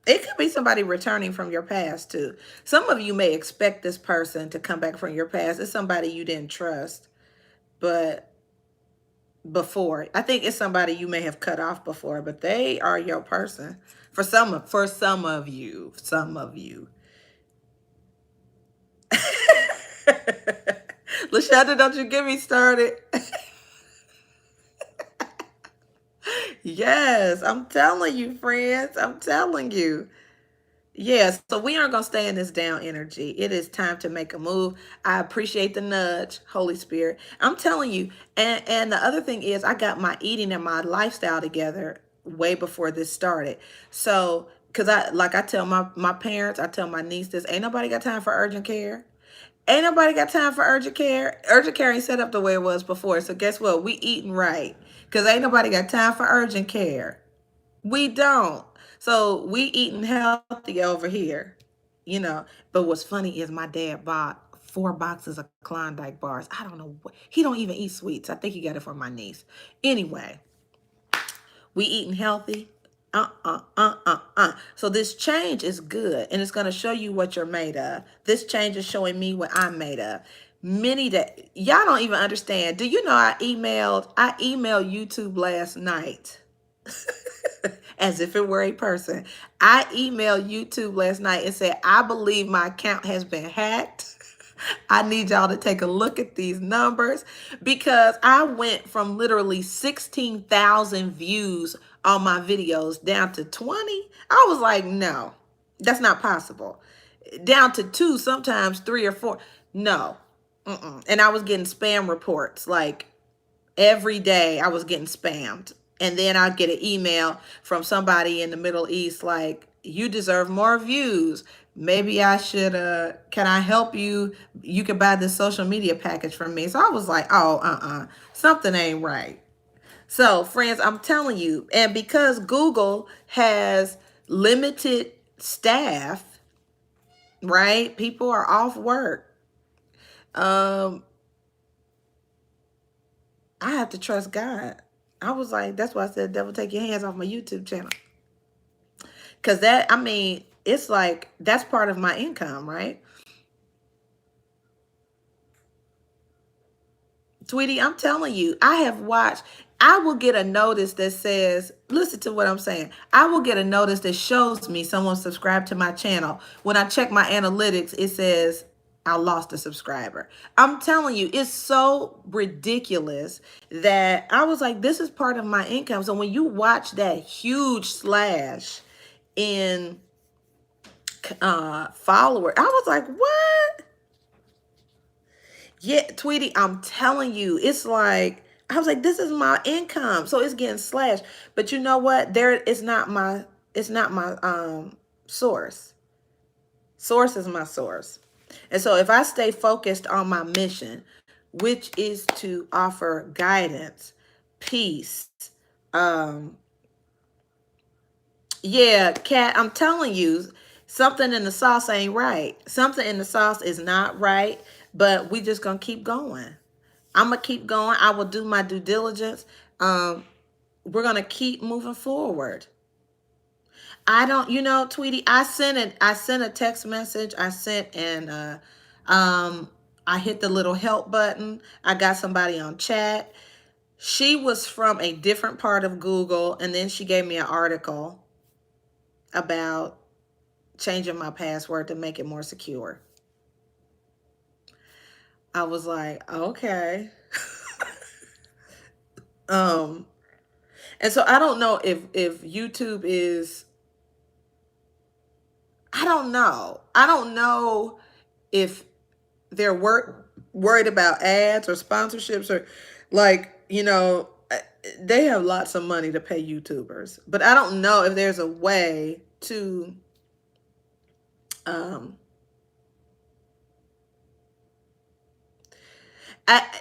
It could be somebody returning from your past too. Some of you may expect this person to come back from your past. It's somebody you didn't trust, but before. I think it's somebody you may have cut off before, but they are your person. For some of you, some of you. Lashonda, don't you get me started. Yes, I'm telling you, friends. I'm telling you. Yes, so we aren't going to stay in this down energy. It is time to make a move. I appreciate the nudge, Holy Spirit. I'm telling you. And the other thing is, I got my eating and my lifestyle together way before this started. So, because I tell my parents, I tell my niece this, ain't nobody got time for urgent care. Ain't nobody got time for urgent care. Urgent care ain't set up the way it was before. So guess what? We eating right. Because ain't nobody got time for urgent care. We don't. So we eating healthy over here, you know. But what's funny is my dad bought 4 boxes of Klondike bars. I don't know what, he don't even eat sweets. I think he got it for my niece. Anyway, we eating healthy. So this change is good, and it's going to show you what you're made of. This change is showing me what I'm made of. Many that y'all don't even understand. Do you know I emailed YouTube last night as if it were a person. I emailed YouTube last night and said, I believe my account has been hacked. I need y'all to take a look at these numbers because I went from literally 16,000 views on my videos down to 20. I was like, no, that's not possible. Down to 2, sometimes 3 or 4. No. And I was getting spam reports like every day. I was getting spammed. And then I'd get an email from somebody in the Middle East like, you deserve more views. Maybe I should, can I help you? You can buy this social media package from me. So I was like, oh, something ain't right. So, friends, I'm telling you, and because Google has limited staff, right? People are off work. Um, I have to trust God. I was like, that's why I said, devil, take your hands off my YouTube channel. Because that, I mean, it's like, that's part of my income, right? Sweetie, I'm telling you, I have watched, I will get a notice that says, listen to what I'm saying. I will get a notice that shows me someone subscribed to my channel. When I check my analytics, it says I lost a subscriber. I'm telling you, it's so ridiculous that I was like, this is part of my income. So when you watch that huge slash in follower, I was like, what? Yeah, Tweety, I'm telling you, it's like, I was like, this is my income. So it's getting slashed. But you know what? There, it's not my source. Source is my source. And so if I stay focused on my mission, which is to offer guidance, peace, um, yeah, Kat, I'm telling you, something in the sauce ain't right. Something in the sauce is not right, but we just gonna keep going. I'm gonna keep going. I will do my due diligence. We're gonna keep moving forward. I don't, you know, Tweety, I sent a text message. I sent an I hit the little help button. I got somebody on chat. She was from a different part of Google, and then she gave me an article about changing my password to make it more secure. I was like, okay. um, and so I don't know if YouTube is, I don't know. I don't know if they're worried about ads or sponsorships or like, you know, they have lots of money to pay YouTubers. But I don't know if there's a way to um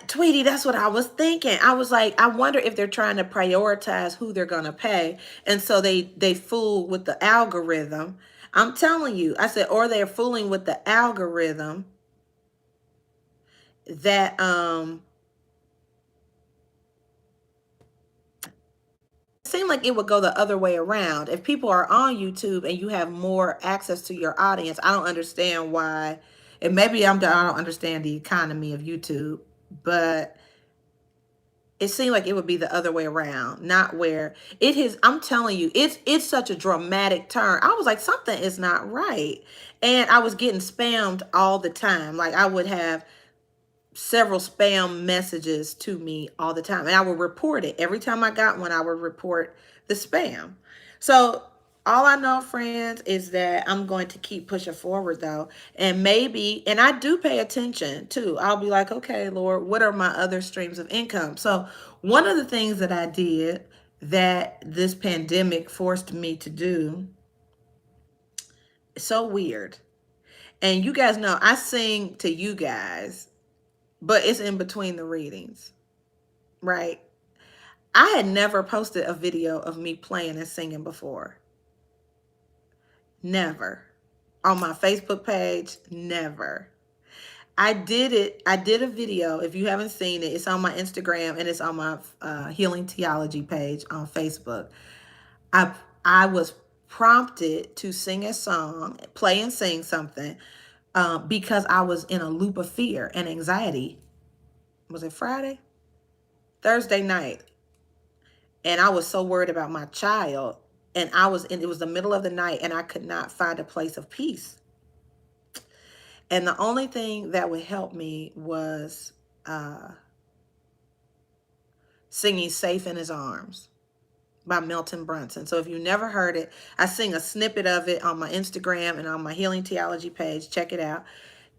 Tweety, that's what I was thinking. I was like, I wonder if they're trying to prioritize who they're gonna pay, and so they fool with the algorithm. I'm telling you, I said, or they're fooling with the algorithm that it seemed like it would go the other way around. If people are on YouTube and you have more access to your audience, I don't understand why. And maybe I don't understand the economy of YouTube, but it seemed like it would be the other way around, not where it is. I'm telling you, it's such a dramatic turn. I was like, something is not right. And I was getting spammed all the time. Like I would have several spam messages to me all the time. And I would report it. Every time I got one, I would report the spam. So all I know, friends, is that I'm going to keep pushing forward though. And maybe, and I do pay attention too. I'll be like, okay, Lord, what are my other streams of income? So one of the things that I did that this pandemic forced me to do, so weird. And you guys know I sing to you guys, but it's in between the readings, right? I had never posted a video of me playing and singing before. Never. On my Facebook page, never. I did it. I did a video. If you haven't seen it, it's on my Instagram and it's on my Healing Theology page on Facebook. I I was prompted to sing a song, play and sing something, because I was in a loop of fear and anxiety. Was it Friday? Thursday night. And I was so worried about my child. And it was the middle of the night and I could not find a place of peace. And the only thing that would help me was singing Safe in His Arms by Milton Brunson. So if you never heard it, I sing a snippet of it on my Instagram and on my Healing Theology page. Check it out.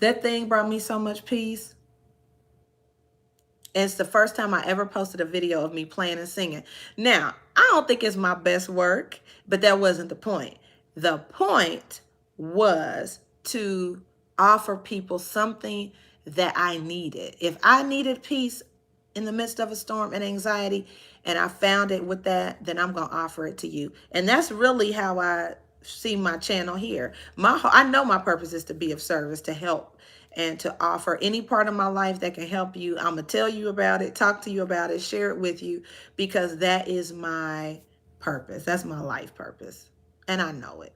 That thing brought me so much peace. It's the first time I ever posted a video of me playing and singing. Now, I don't think it's my best work, but that wasn't the point. The point was to offer people something that I needed. If I needed peace in the midst of a storm and anxiety, and I found it with that, then I'm going to offer it to you. And that's really how I see my channel here. I know my purpose is to be of service, to help and to offer any part of my life that can help you. I'm going to tell you about it, talk to you about it, share it with you, because that is my purpose. That's my life purpose. And I know it.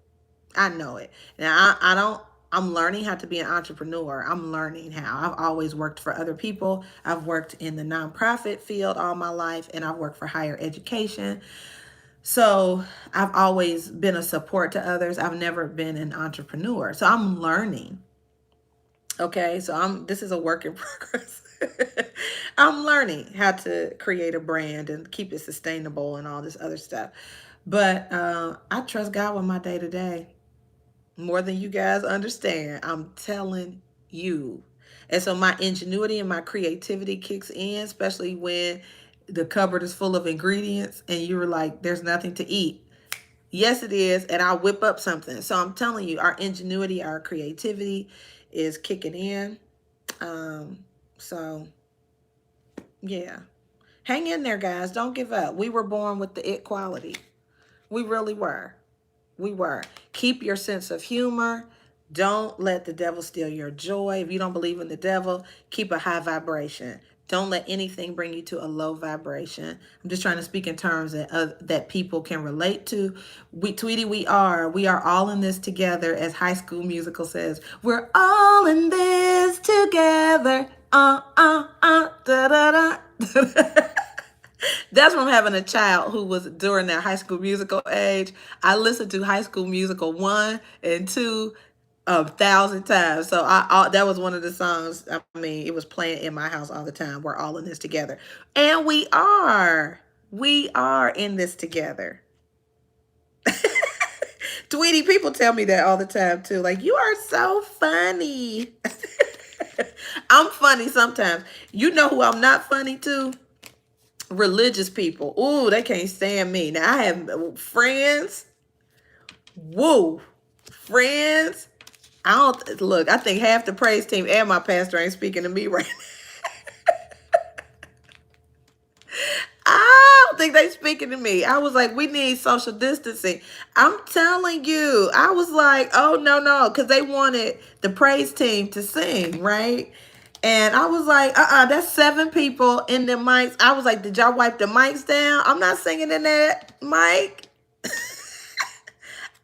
I know it. Now, I don't, I'm learning how to be an entrepreneur. I'm learning how. I've always worked for other people. I've worked in the nonprofit field all my life, and I've worked for higher education. So I've always been a support to others. I've never been an entrepreneur. So I'm learning. Okay. So this is a work in progress. I'm learning how to create a brand and keep it sustainable and all this other stuff. But I trust God with my day to day more than you guys understand. I'm telling you. And so my ingenuity and my creativity kicks in, especially when the cupboard is full of ingredients and you're like, there's nothing to eat. Yes, it is. And I'll whip up something. So I'm telling you, our ingenuity, our creativity is kicking in. So yeah. Hang in there, guys. Don't give up. We were born with the it quality. We really were. We were. Keep your sense of humor. Don't let the devil steal your joy. If you don't believe in the devil, keep a high vibration. Don't let anything bring you to a low vibration. I'm just trying to speak in terms that people can relate to. Tweety, we are all in this together. As High School Musical says, we're all in this together. Da da da. That's from having a child who was during their High School Musical age. I listened to High School Musical 1 and 2 1,000 times. So that was one of the songs. I mean, it was playing in my house all the time. We're all in this together. And we are. We are in this together. Tweety, people tell me that all the time too. Like, you are so funny. I'm funny sometimes. You know who I'm not funny to? Religious people. Ooh, they can't stand me. Now I have friends. Woo. Friends. I don't look, I think half the praise team and my pastor ain't speaking to me right now. I don't think they speaking to me. I was like, we need social distancing. I'm telling you. I was like, oh no, because they wanted the praise team to sing, right? And I was like, that's 7 people in the mics. I was like, did y'all wipe the mics down? I'm not singing in that mic.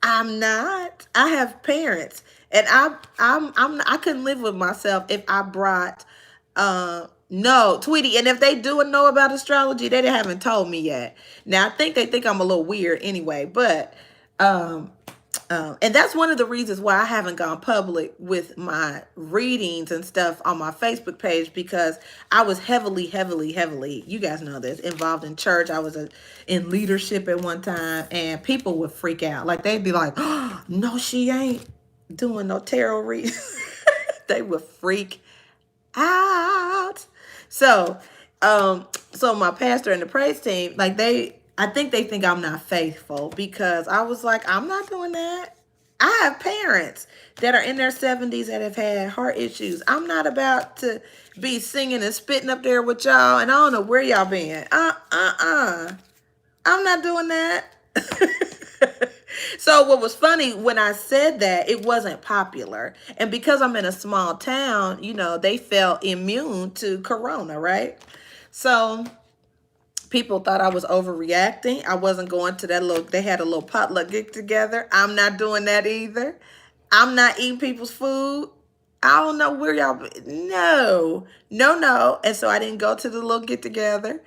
I'm not. I have parents, and I couldn't live with myself if I brought no, Tweety. And if they do know about astrology, they haven't told me yet. Now I think they think I'm a little weird anyway, but um and that's one of the reasons why I haven't gone public with my readings and stuff on my Facebook page, because I was heavily, you guys know this, involved in church. I was in leadership at one time, and people would freak out. Like, they'd be like, oh, no, she ain't doing no tarot reading. They would freak out. So, so my pastor and the praise team, like, I think they think I'm not faithful, because I was like, I'm not doing that. I have parents that are in their 70s that have had heart issues. I'm not about to be singing and spitting up there with y'all, and I don't know where y'all been. I'm not doing that. So what was funny, when I said that, it wasn't popular. And because I'm in a small town, they felt immune to corona, right? So people thought I was overreacting. I wasn't going to they had a little potluck get together. I'm not doing that either. I'm not eating people's food. I don't know where y'all, no. And so I didn't go to the little get together.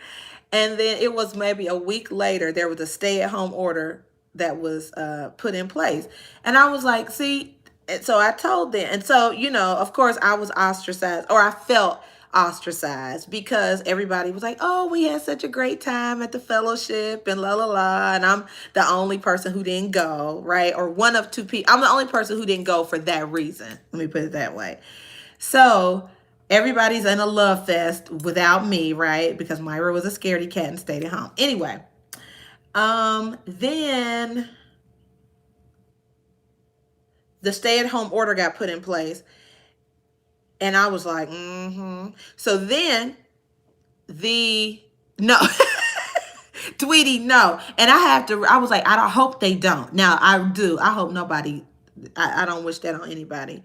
And then it was maybe a week later, there was a stay-at-home order that was put in place. And I was like, see, and so I told them. And so, of course, I was ostracized, or I felt ostracized, because everybody was like, oh, we had such a great time at the fellowship and la la la. And I'm the only person who didn't go, right? Or one of 2 people. I'm the only person who didn't go for that reason. Let me put it that way. So everybody's in a love fest without me, right? Because Myra was a scaredy cat and stayed at home. Anyway, then the stay-at-home order got put in place, and I was like, So then no, Tweety, no. And I was like, I hope they don't. Now I do. I hope nobody, I don't wish that on anybody.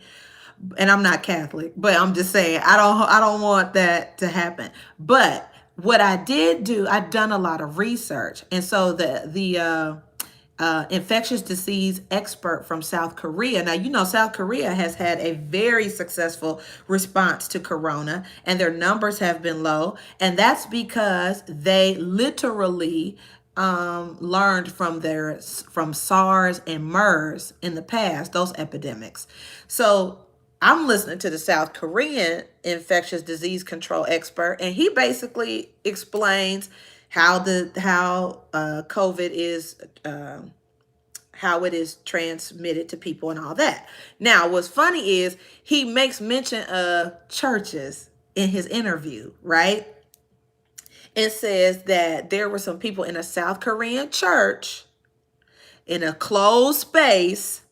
And I'm not Catholic, but I'm just saying I don't want that to happen. But what I did do, I've done a lot of research, and so the infectious disease expert from South Korea. Now, you know, South Korea has had a very successful response to corona, and their numbers have been low. And that's because they literally learned from SARS and MERS in the past, those epidemics. So I'm listening to the South Korean infectious disease control expert, and he basically explains how COVID is how it is transmitted to people and all that. Now, what's funny is he makes mention of churches in his interview, right? And says that there were some people in a South Korean church in a closed space,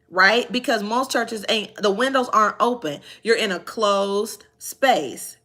right? Because most churches the windows aren't open. You're in a closed space,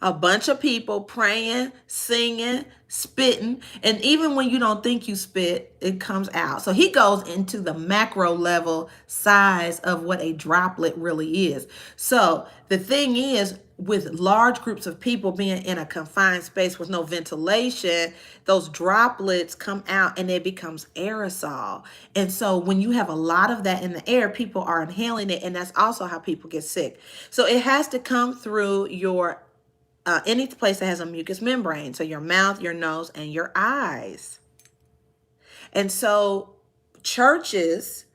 a bunch of people praying, singing, spitting, and even when you don't think you spit, it comes out. So he goes into the macro level size of what a droplet really is. So the thing is, with large groups of people being in a confined space with no ventilation, those droplets come out and it becomes aerosol. And so when you have a lot of that in the air, people are inhaling it, and that's also how people get sick. So it has to come through your any place that has a mucous membrane. So your mouth, your nose, and your eyes. And so churches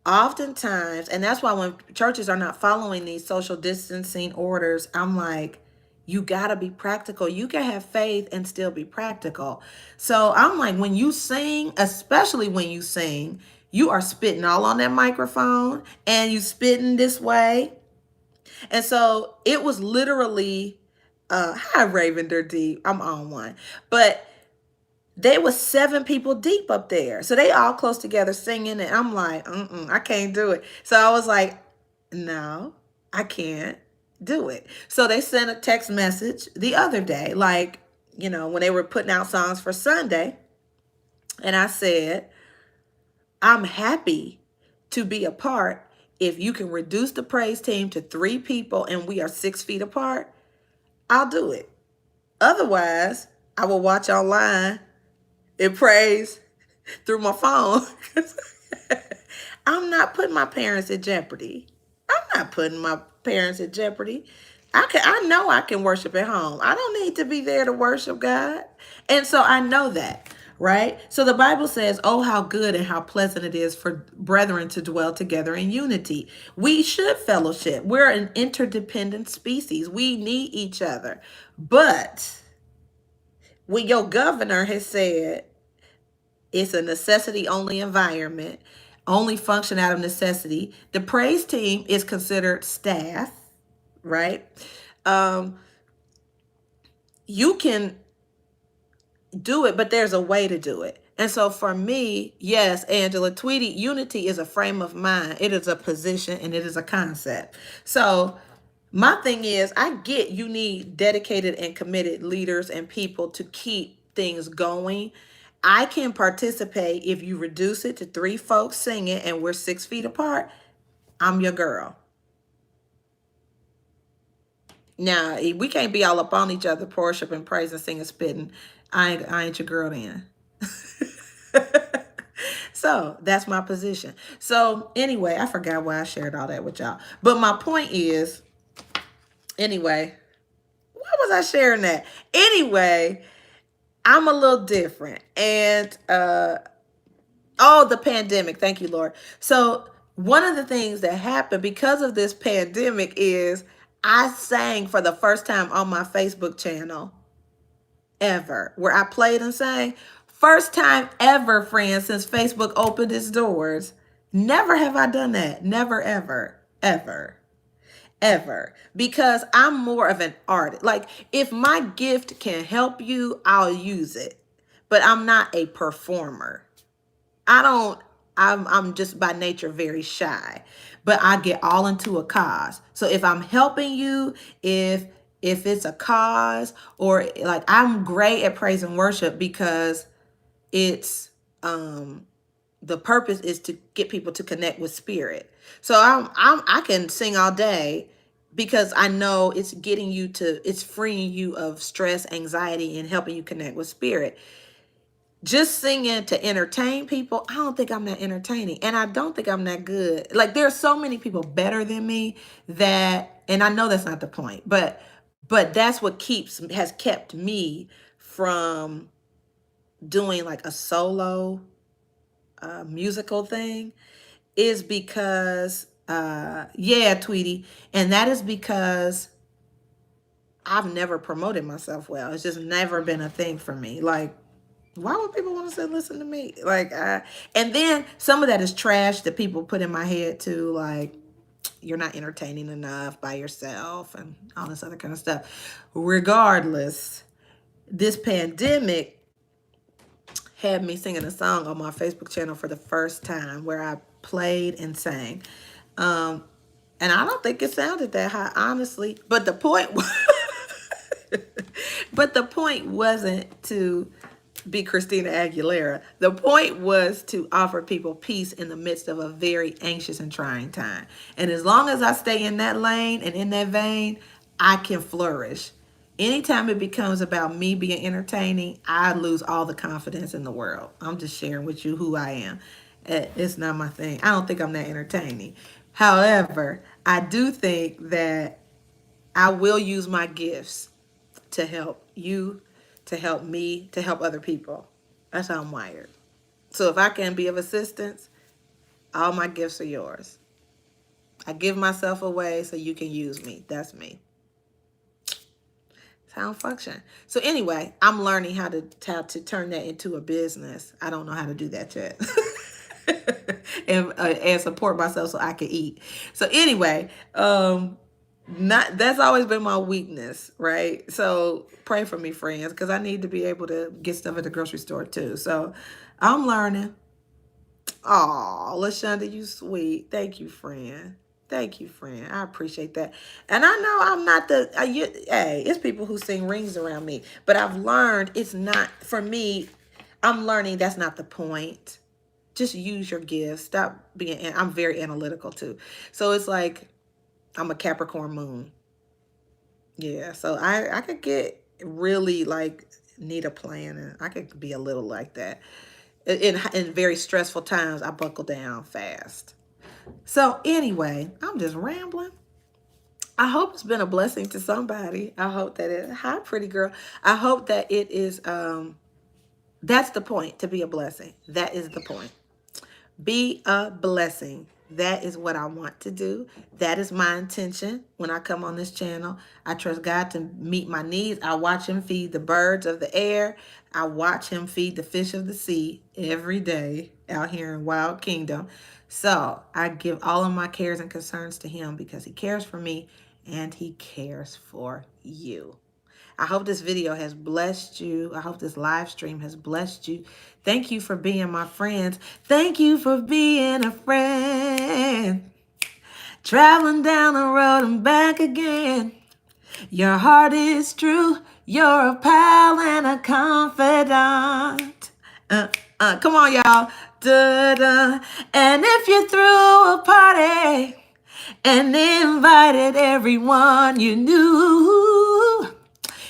oftentimes, and that's why when churches are not following these social distancing orders, I'm like, you got to be practical. You can have faith and still be practical. So I'm like, when you sing, especially when you sing, you are spitting all on that microphone and you spitting this way. And so it was literally hi Ravender Deep. I'm on one. But they was 7 people deep up there. So they all close together singing, and I'm like, I can't do it. So I was like, no, I can't do it. So they sent a text message the other day, like, you know, when they were putting out songs for Sunday. And I said, I'm happy to be a part. If you can reduce the praise team to 3 people and we are 6 feet apart, I'll do it. Otherwise, I will watch online and praise through my phone. I'm not putting my parents at jeopardy. I'm not putting my parents at jeopardy. I know I can worship at home. I don't need to be there to worship God. And so I know that, right? So the Bible says, oh, how good and how pleasant it is for brethren to dwell together in unity. We should fellowship. We're an interdependent species. We need each other. But when your governor has said it's a necessity only environment, only function out of necessity, the praise team is considered staff, right? You can do it, but there's a way to do it. And so for me, yes, Angela, Tweety, unity is a frame of mind. It is a position and it is a concept. So my thing is, I get you need dedicated and committed leaders and people to keep things going. I can participate if you reduce it to 3 folks singing and we're 6 feet apart. I'm your girl. Now, we can't be all up on each other, worshiping, praising, singing, spitting. I ain't your girl then. So that's my position. So anyway, I forgot why I shared all that with y'all. But my point is, anyway, why was I sharing that? Anyway, I'm a little different. And the pandemic. Thank you, Lord. So one of the things that happened because of this pandemic is I sang for the first time on my Facebook channel ever, where I played and sang. First time ever, friends, since Facebook opened its doors. Never have I done that. Never, ever, ever, ever. Because I'm more of an artist. Like, if my gift can help you, I'll use it. But I'm not a performer. I'm just by nature very shy, but I get all into a cause. So if I'm helping you, if it's a cause, or like, I'm great at praise and worship because it's The purpose is to get people to connect with spirit. So I can sing all day because I know it's getting you to, it's freeing you of stress, anxiety, and helping you connect with spirit. Just singing to entertain people, I don't think I'm that entertaining, and I don't think I'm that good. Like, there's so many people better than me that, and I know that's not the point, but that's what has kept me from doing like a solo musical thing, is because yeah, Tweety, and that is because I've never promoted myself well. It's just never been a thing for me. Like, why would people want to sit listen to me? Like, and then some of that is trash that people put in my head too, like, you're not entertaining enough by yourself and all this other kind of stuff. Regardless, this pandemic had me singing a song on my Facebook channel for the first time where I played and sang. Um, and I don't think it sounded that high, honestly. But the point was, but the point wasn't to be Christina Aguilera. The point was to offer people peace in the midst of a very anxious and trying time. And as long as I stay in that lane and in that vein, I can flourish. Anytime it becomes about me being entertaining, I lose all the confidence in the world. I'm just sharing with you who I am. It's not my thing. I don't think I'm that entertaining. However, I do think that I will use my gifts to help you, to help me, to help other people. That's how I'm wired. So if I can be of assistance, all my gifts are yours. I give myself away so you can use me. That's me. That's how I function. So anyway, I'm learning how to turn that into a business. I don't know how to do that yet. And support myself so I can eat. So anyway, not that's always been my weakness, right? So pray for me, friends, because I need to be able to get stuff at the grocery store too. So I'm learning. Oh, Lashonda, you sweet. Thank you, friend. Thank you, friend. I appreciate that. And I know I'm not hey, it's people who sing rings around me, but I've learned it's not for me. I'm learning that's not the point. Just use your gifts. Stop being, I'm very analytical too. So it's like, I'm a Capricorn moon. Yeah, so I could get really like need a plan, and I could be a little like that. In very stressful times, I buckle down fast. So anyway, I'm just rambling. I hope it's been a blessing to somebody. I hope that hi pretty girl. I hope that it is that's the point, to be a blessing. That is the point. Be a blessing. That is what I want to do. That is my intention when I come on this channel. I trust God to meet my needs. I watch him feed the birds of the air. I watch him feed the fish of the sea every day out here in Wild Kingdom. So I give all of my cares and concerns to him because he cares for me and he cares for you. I hope this video has blessed you. I hope this live stream has blessed you. Thank you for being my friends. Thank you for being a friend. Traveling down the road and back again. Your heart is true. You're a pal and a confidant. Come on, y'all. Da-da. And if you threw a party and invited everyone you knew,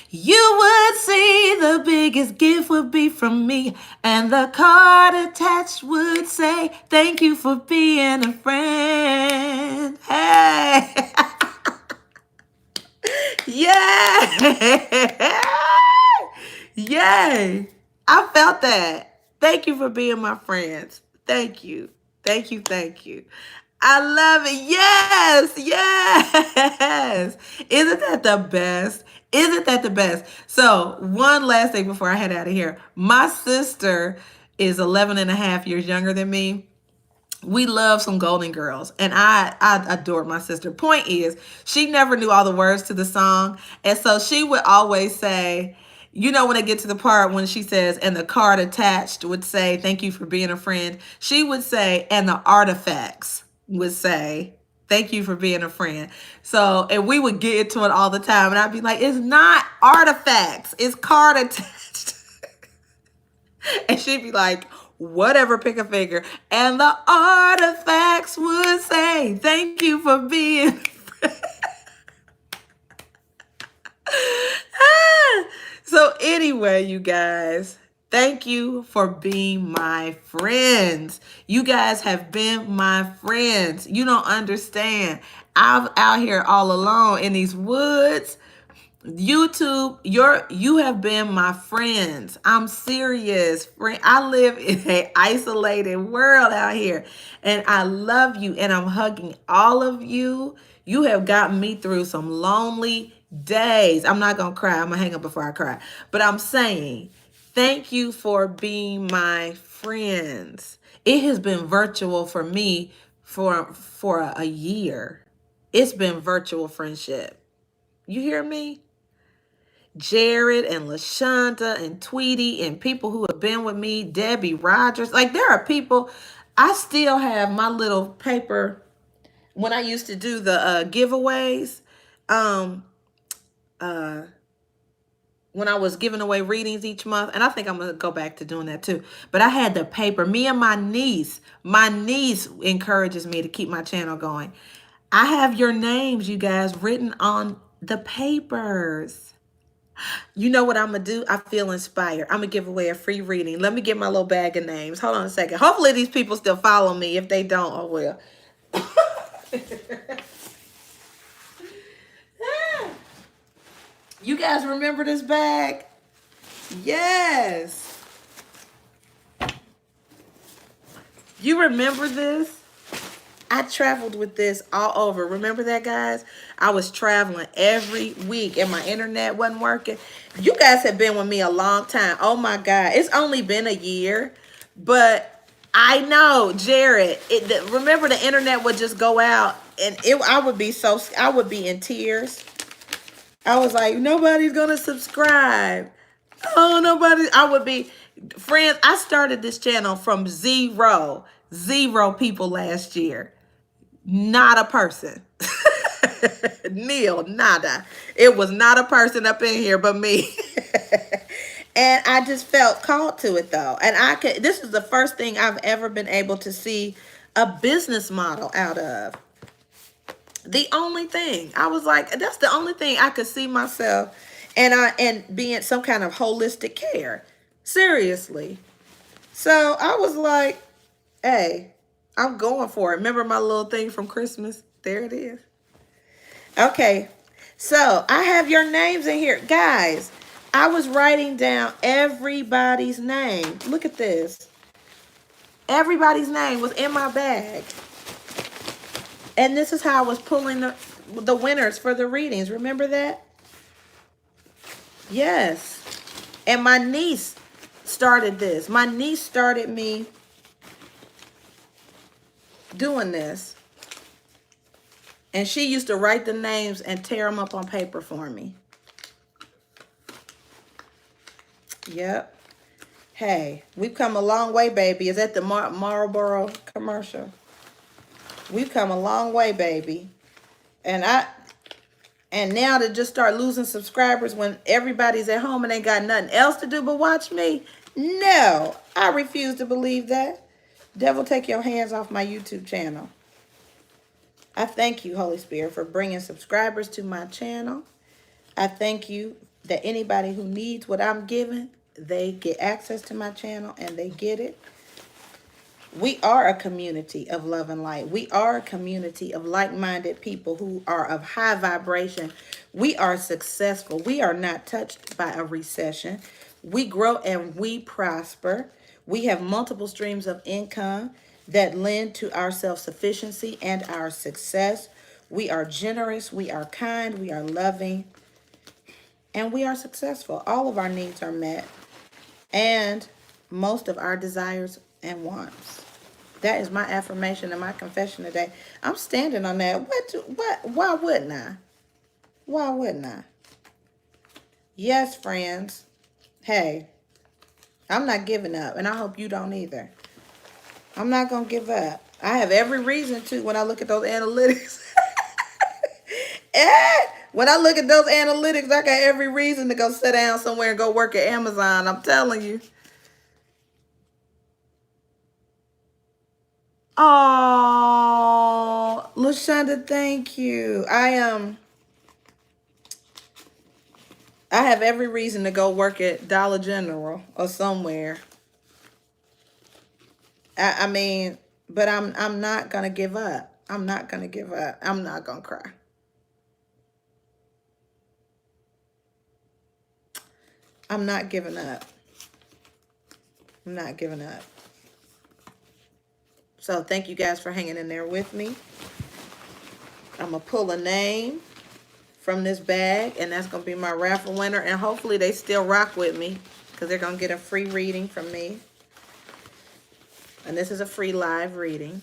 you would see the biggest gift would be from me, and the card attached would say, thank you for being a friend. Hey! Yeah! Yay! I felt that. Thank you for being my friends. Thank you. Thank you. Thank you. I love it. Yes. Yes. Isn't that the best? Isn't that the best? So one last thing before I head out of here. My sister is 11 and a half years younger than me. We love some Golden Girls, and I adored my sister. Point is, she never knew all the words to the song, and so she would always say, you know, when I get to the part when she says, and the card attached would say, thank you for being a friend, she would say, and the artifacts would say, thank you for being a friend. So, and we would get into it all the time, and I'd be like, it's not artifacts, it's card attached. And she'd be like, whatever, pick a figure. And the artifacts would say, thank you for being. So anyway, you guys, thank you for being my friends. You guys have been my friends. You don't understand. I'm out here all alone in these woods. YouTube, you have been my friends. I'm serious. Friend, I live in an isolated world out here, and I love you, and I'm hugging all of you. You have gotten me through some lonely days. I'm not gonna cry. I'm gonna hang up before I cry. But I'm saying thank you for being my friends. It has been virtual for me for a year. It's been virtual friendship. You hear me? Jared and LaShonda and Tweety and people who have been with me, Debbie Rogers. Like, there are people, I still have my little paper when I used to do the giveaways. Uh, when I was giving away readings each month, and I think I'm going to go back to doing that too. But I had the paper. Me and my niece encourages me to keep my channel going. I have your names, you guys, written on the papers. You know what I'm going to do? I feel inspired. I'm going to give away a free reading. Let me get my little bag of names. Hold on a second. Hopefully these people still follow me. If they don't, oh well. You guys remember this bag? Yes. You remember this? I traveled with this all over. Remember that, guys? I was traveling every week and my internet wasn't working. You guys have been with me a long time. Oh my God. It's only been a year, but I know, Jared, remember the internet would just go out and I would be in tears. I was like, nobody's going to subscribe. Oh, I would be, friends, I started this channel from zero people last year. Not a person. Nil, nada. It was not a person up in here but me. And I just felt called to it though. And this is the first thing I've ever been able to see a business model out of. The only thing. I was like, that's the only thing I could see myself and being some kind of holistic care. Seriously. So I was like, hey, I'm going for it. Remember my little thing from Christmas? There it is. Okay. So I have your names in here. Guys, I was writing down everybody's name. Look at this. Everybody's name was in my bag. And this is how I was pulling the winners for the readings. Remember that? Yes. And my niece started this. My niece started me doing this. And she used to write the names and tear them up on paper for me. Yep. Hey, we've come a long way, baby. Is that the Marlboro commercial? We've come a long way, baby. And now to just start losing subscribers when everybody's at home and ain't got nothing else to do but watch me? No, I refuse to believe that. Devil, take your hands off my YouTube channel. I thank you, Holy Spirit, for bringing subscribers to my channel. I thank you that anybody who needs what I'm giving, they get access to my channel and they get it. We are a community of love and light. We are a community of like-minded people who are of high vibration. We are successful. We are not touched by a recession. We grow and we prosper. We have multiple streams of income that lend to our self-sufficiency and our success. We are generous. We are kind. We are loving. And we are successful. All of our needs are met. And most of our desires and wants. That is my affirmation and my confession today. I'm standing on that. Why wouldn't I? Why wouldn't I? Yes, friends. Hey, I'm not giving up, and I hope you don't either. I'm not going to give up. I have every reason to when I look at those analytics. When I look at those analytics, I got every reason to go sit down somewhere and go work at Amazon. I'm telling you. Oh, LaShonda, thank you. I have every reason to go work at Dollar General or somewhere. I mean, but I'm not gonna give up. I'm not gonna give up. I'm not gonna cry. I'm not giving up. I'm not giving up. So thank you guys for hanging in there with me. I'm gonna pull a name from this bag, and that's gonna be my raffle winner. And hopefully they still rock with me, because they're gonna get a free reading from me. And this is a free live reading.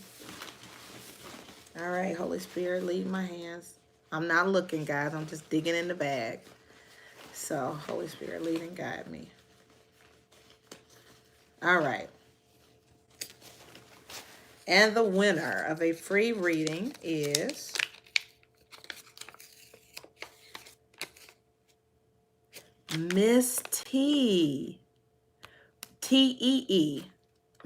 All right, Holy Spirit, lead my hands. I'm not looking, guys. I'm just digging in the bag. So, Holy Spirit, lead and guide me. All right. And the winner of a free reading is Miss T. T-E-E.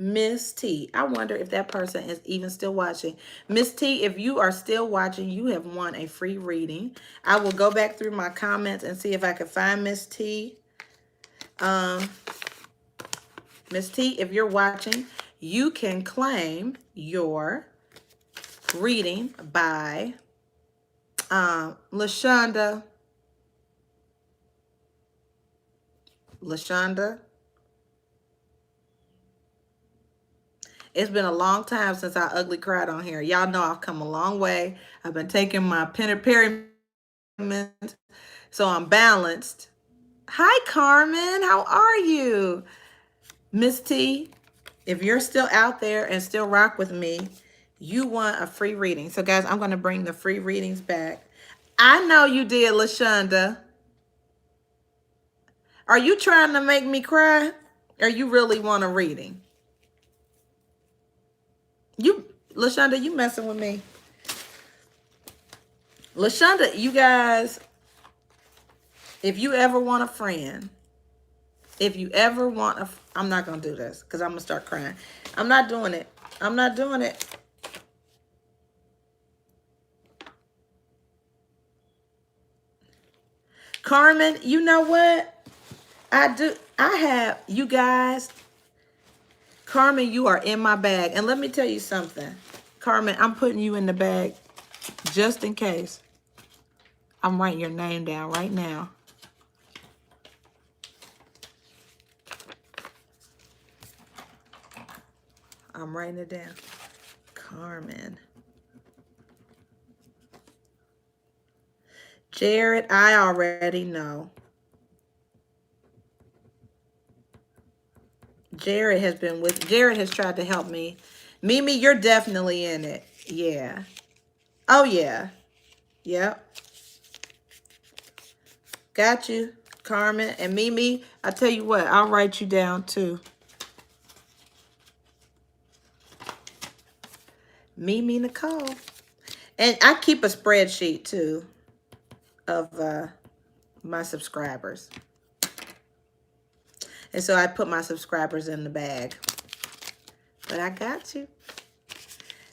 Miss T. I wonder if that person is even still watching. Miss T, if you are still watching, you have won a free reading. I will go back through my comments and see if I can find Miss T. Miss T, if you're watching, you can claim your reading by LaShonda. LaShonda. It's been a long time since I ugly cried on here. Y'all know I've come a long way. I've been taking my Perry, so I'm balanced. Hi, Carmen. How are you? Miss T, if you're still out there and still rock with me, you want a free reading. So, guys, I'm going to bring the free readings back. I know you did, LaShonda. Are you trying to make me cry? Or you really want a reading? LaShonda, you messing with me. LaShonda, you guys, if you ever want a friend, I'm not going to do this because I'm going to start crying. I'm not doing it. I'm not doing it. Carmen, you know what? You guys, Carmen, you are in my bag. And let me tell you something. Carmen, I'm putting you in the bag just in case. I'm writing your name down right now. I'm writing it down. Carmen. Jared, I already know. Jared has tried to help me. Mimi, you're definitely in it. Yeah. Oh, yeah. Yep. Got you, Carmen. And Mimi, I tell you what, I'll write you down too. Mimi Nicole. And I keep a spreadsheet too of my subscribers. And so I put my subscribers in the bag. But I got you.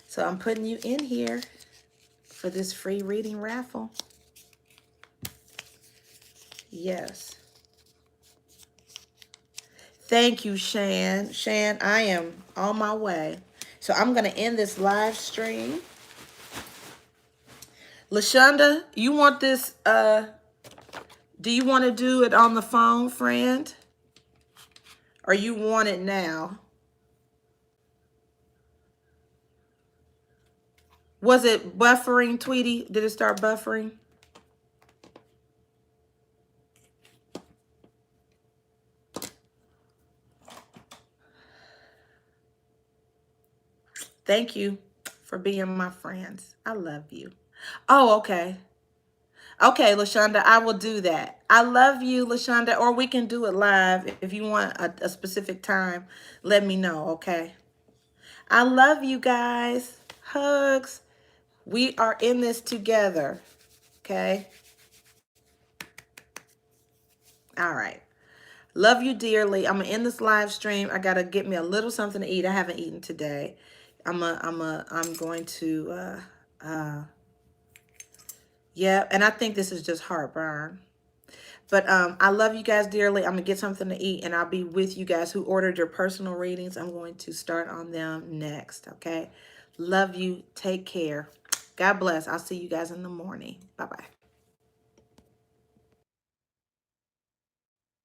So I'm putting you in here for this free reading raffle. Yes. Thank you, Shan. Shan, I am on my way. So I'm going to end this live stream. LaShonda, you want this, do you want to do it on the phone, friend? Or you want it now? Was it buffering, Tweety? Did it start buffering? Thank you for being my friends. I love you. Oh, okay. Okay, LaShonda, I will do that. I love you, LaShonda, or we can do it live. If you want a specific time, let me know, okay? I love you guys. Hugs. We are in this together, okay? All right. Love you dearly. I'm going to end this live stream. I got to get me a little something to eat. I haven't eaten today. I'm going to, yeah, and I think this is just heartburn. But I love you guys dearly. I'm going to get something to eat, and I'll be with you guys who ordered your personal readings. I'm going to start on them next, okay? Love you. Take care. God bless. I'll see you guys in the morning. Bye-bye.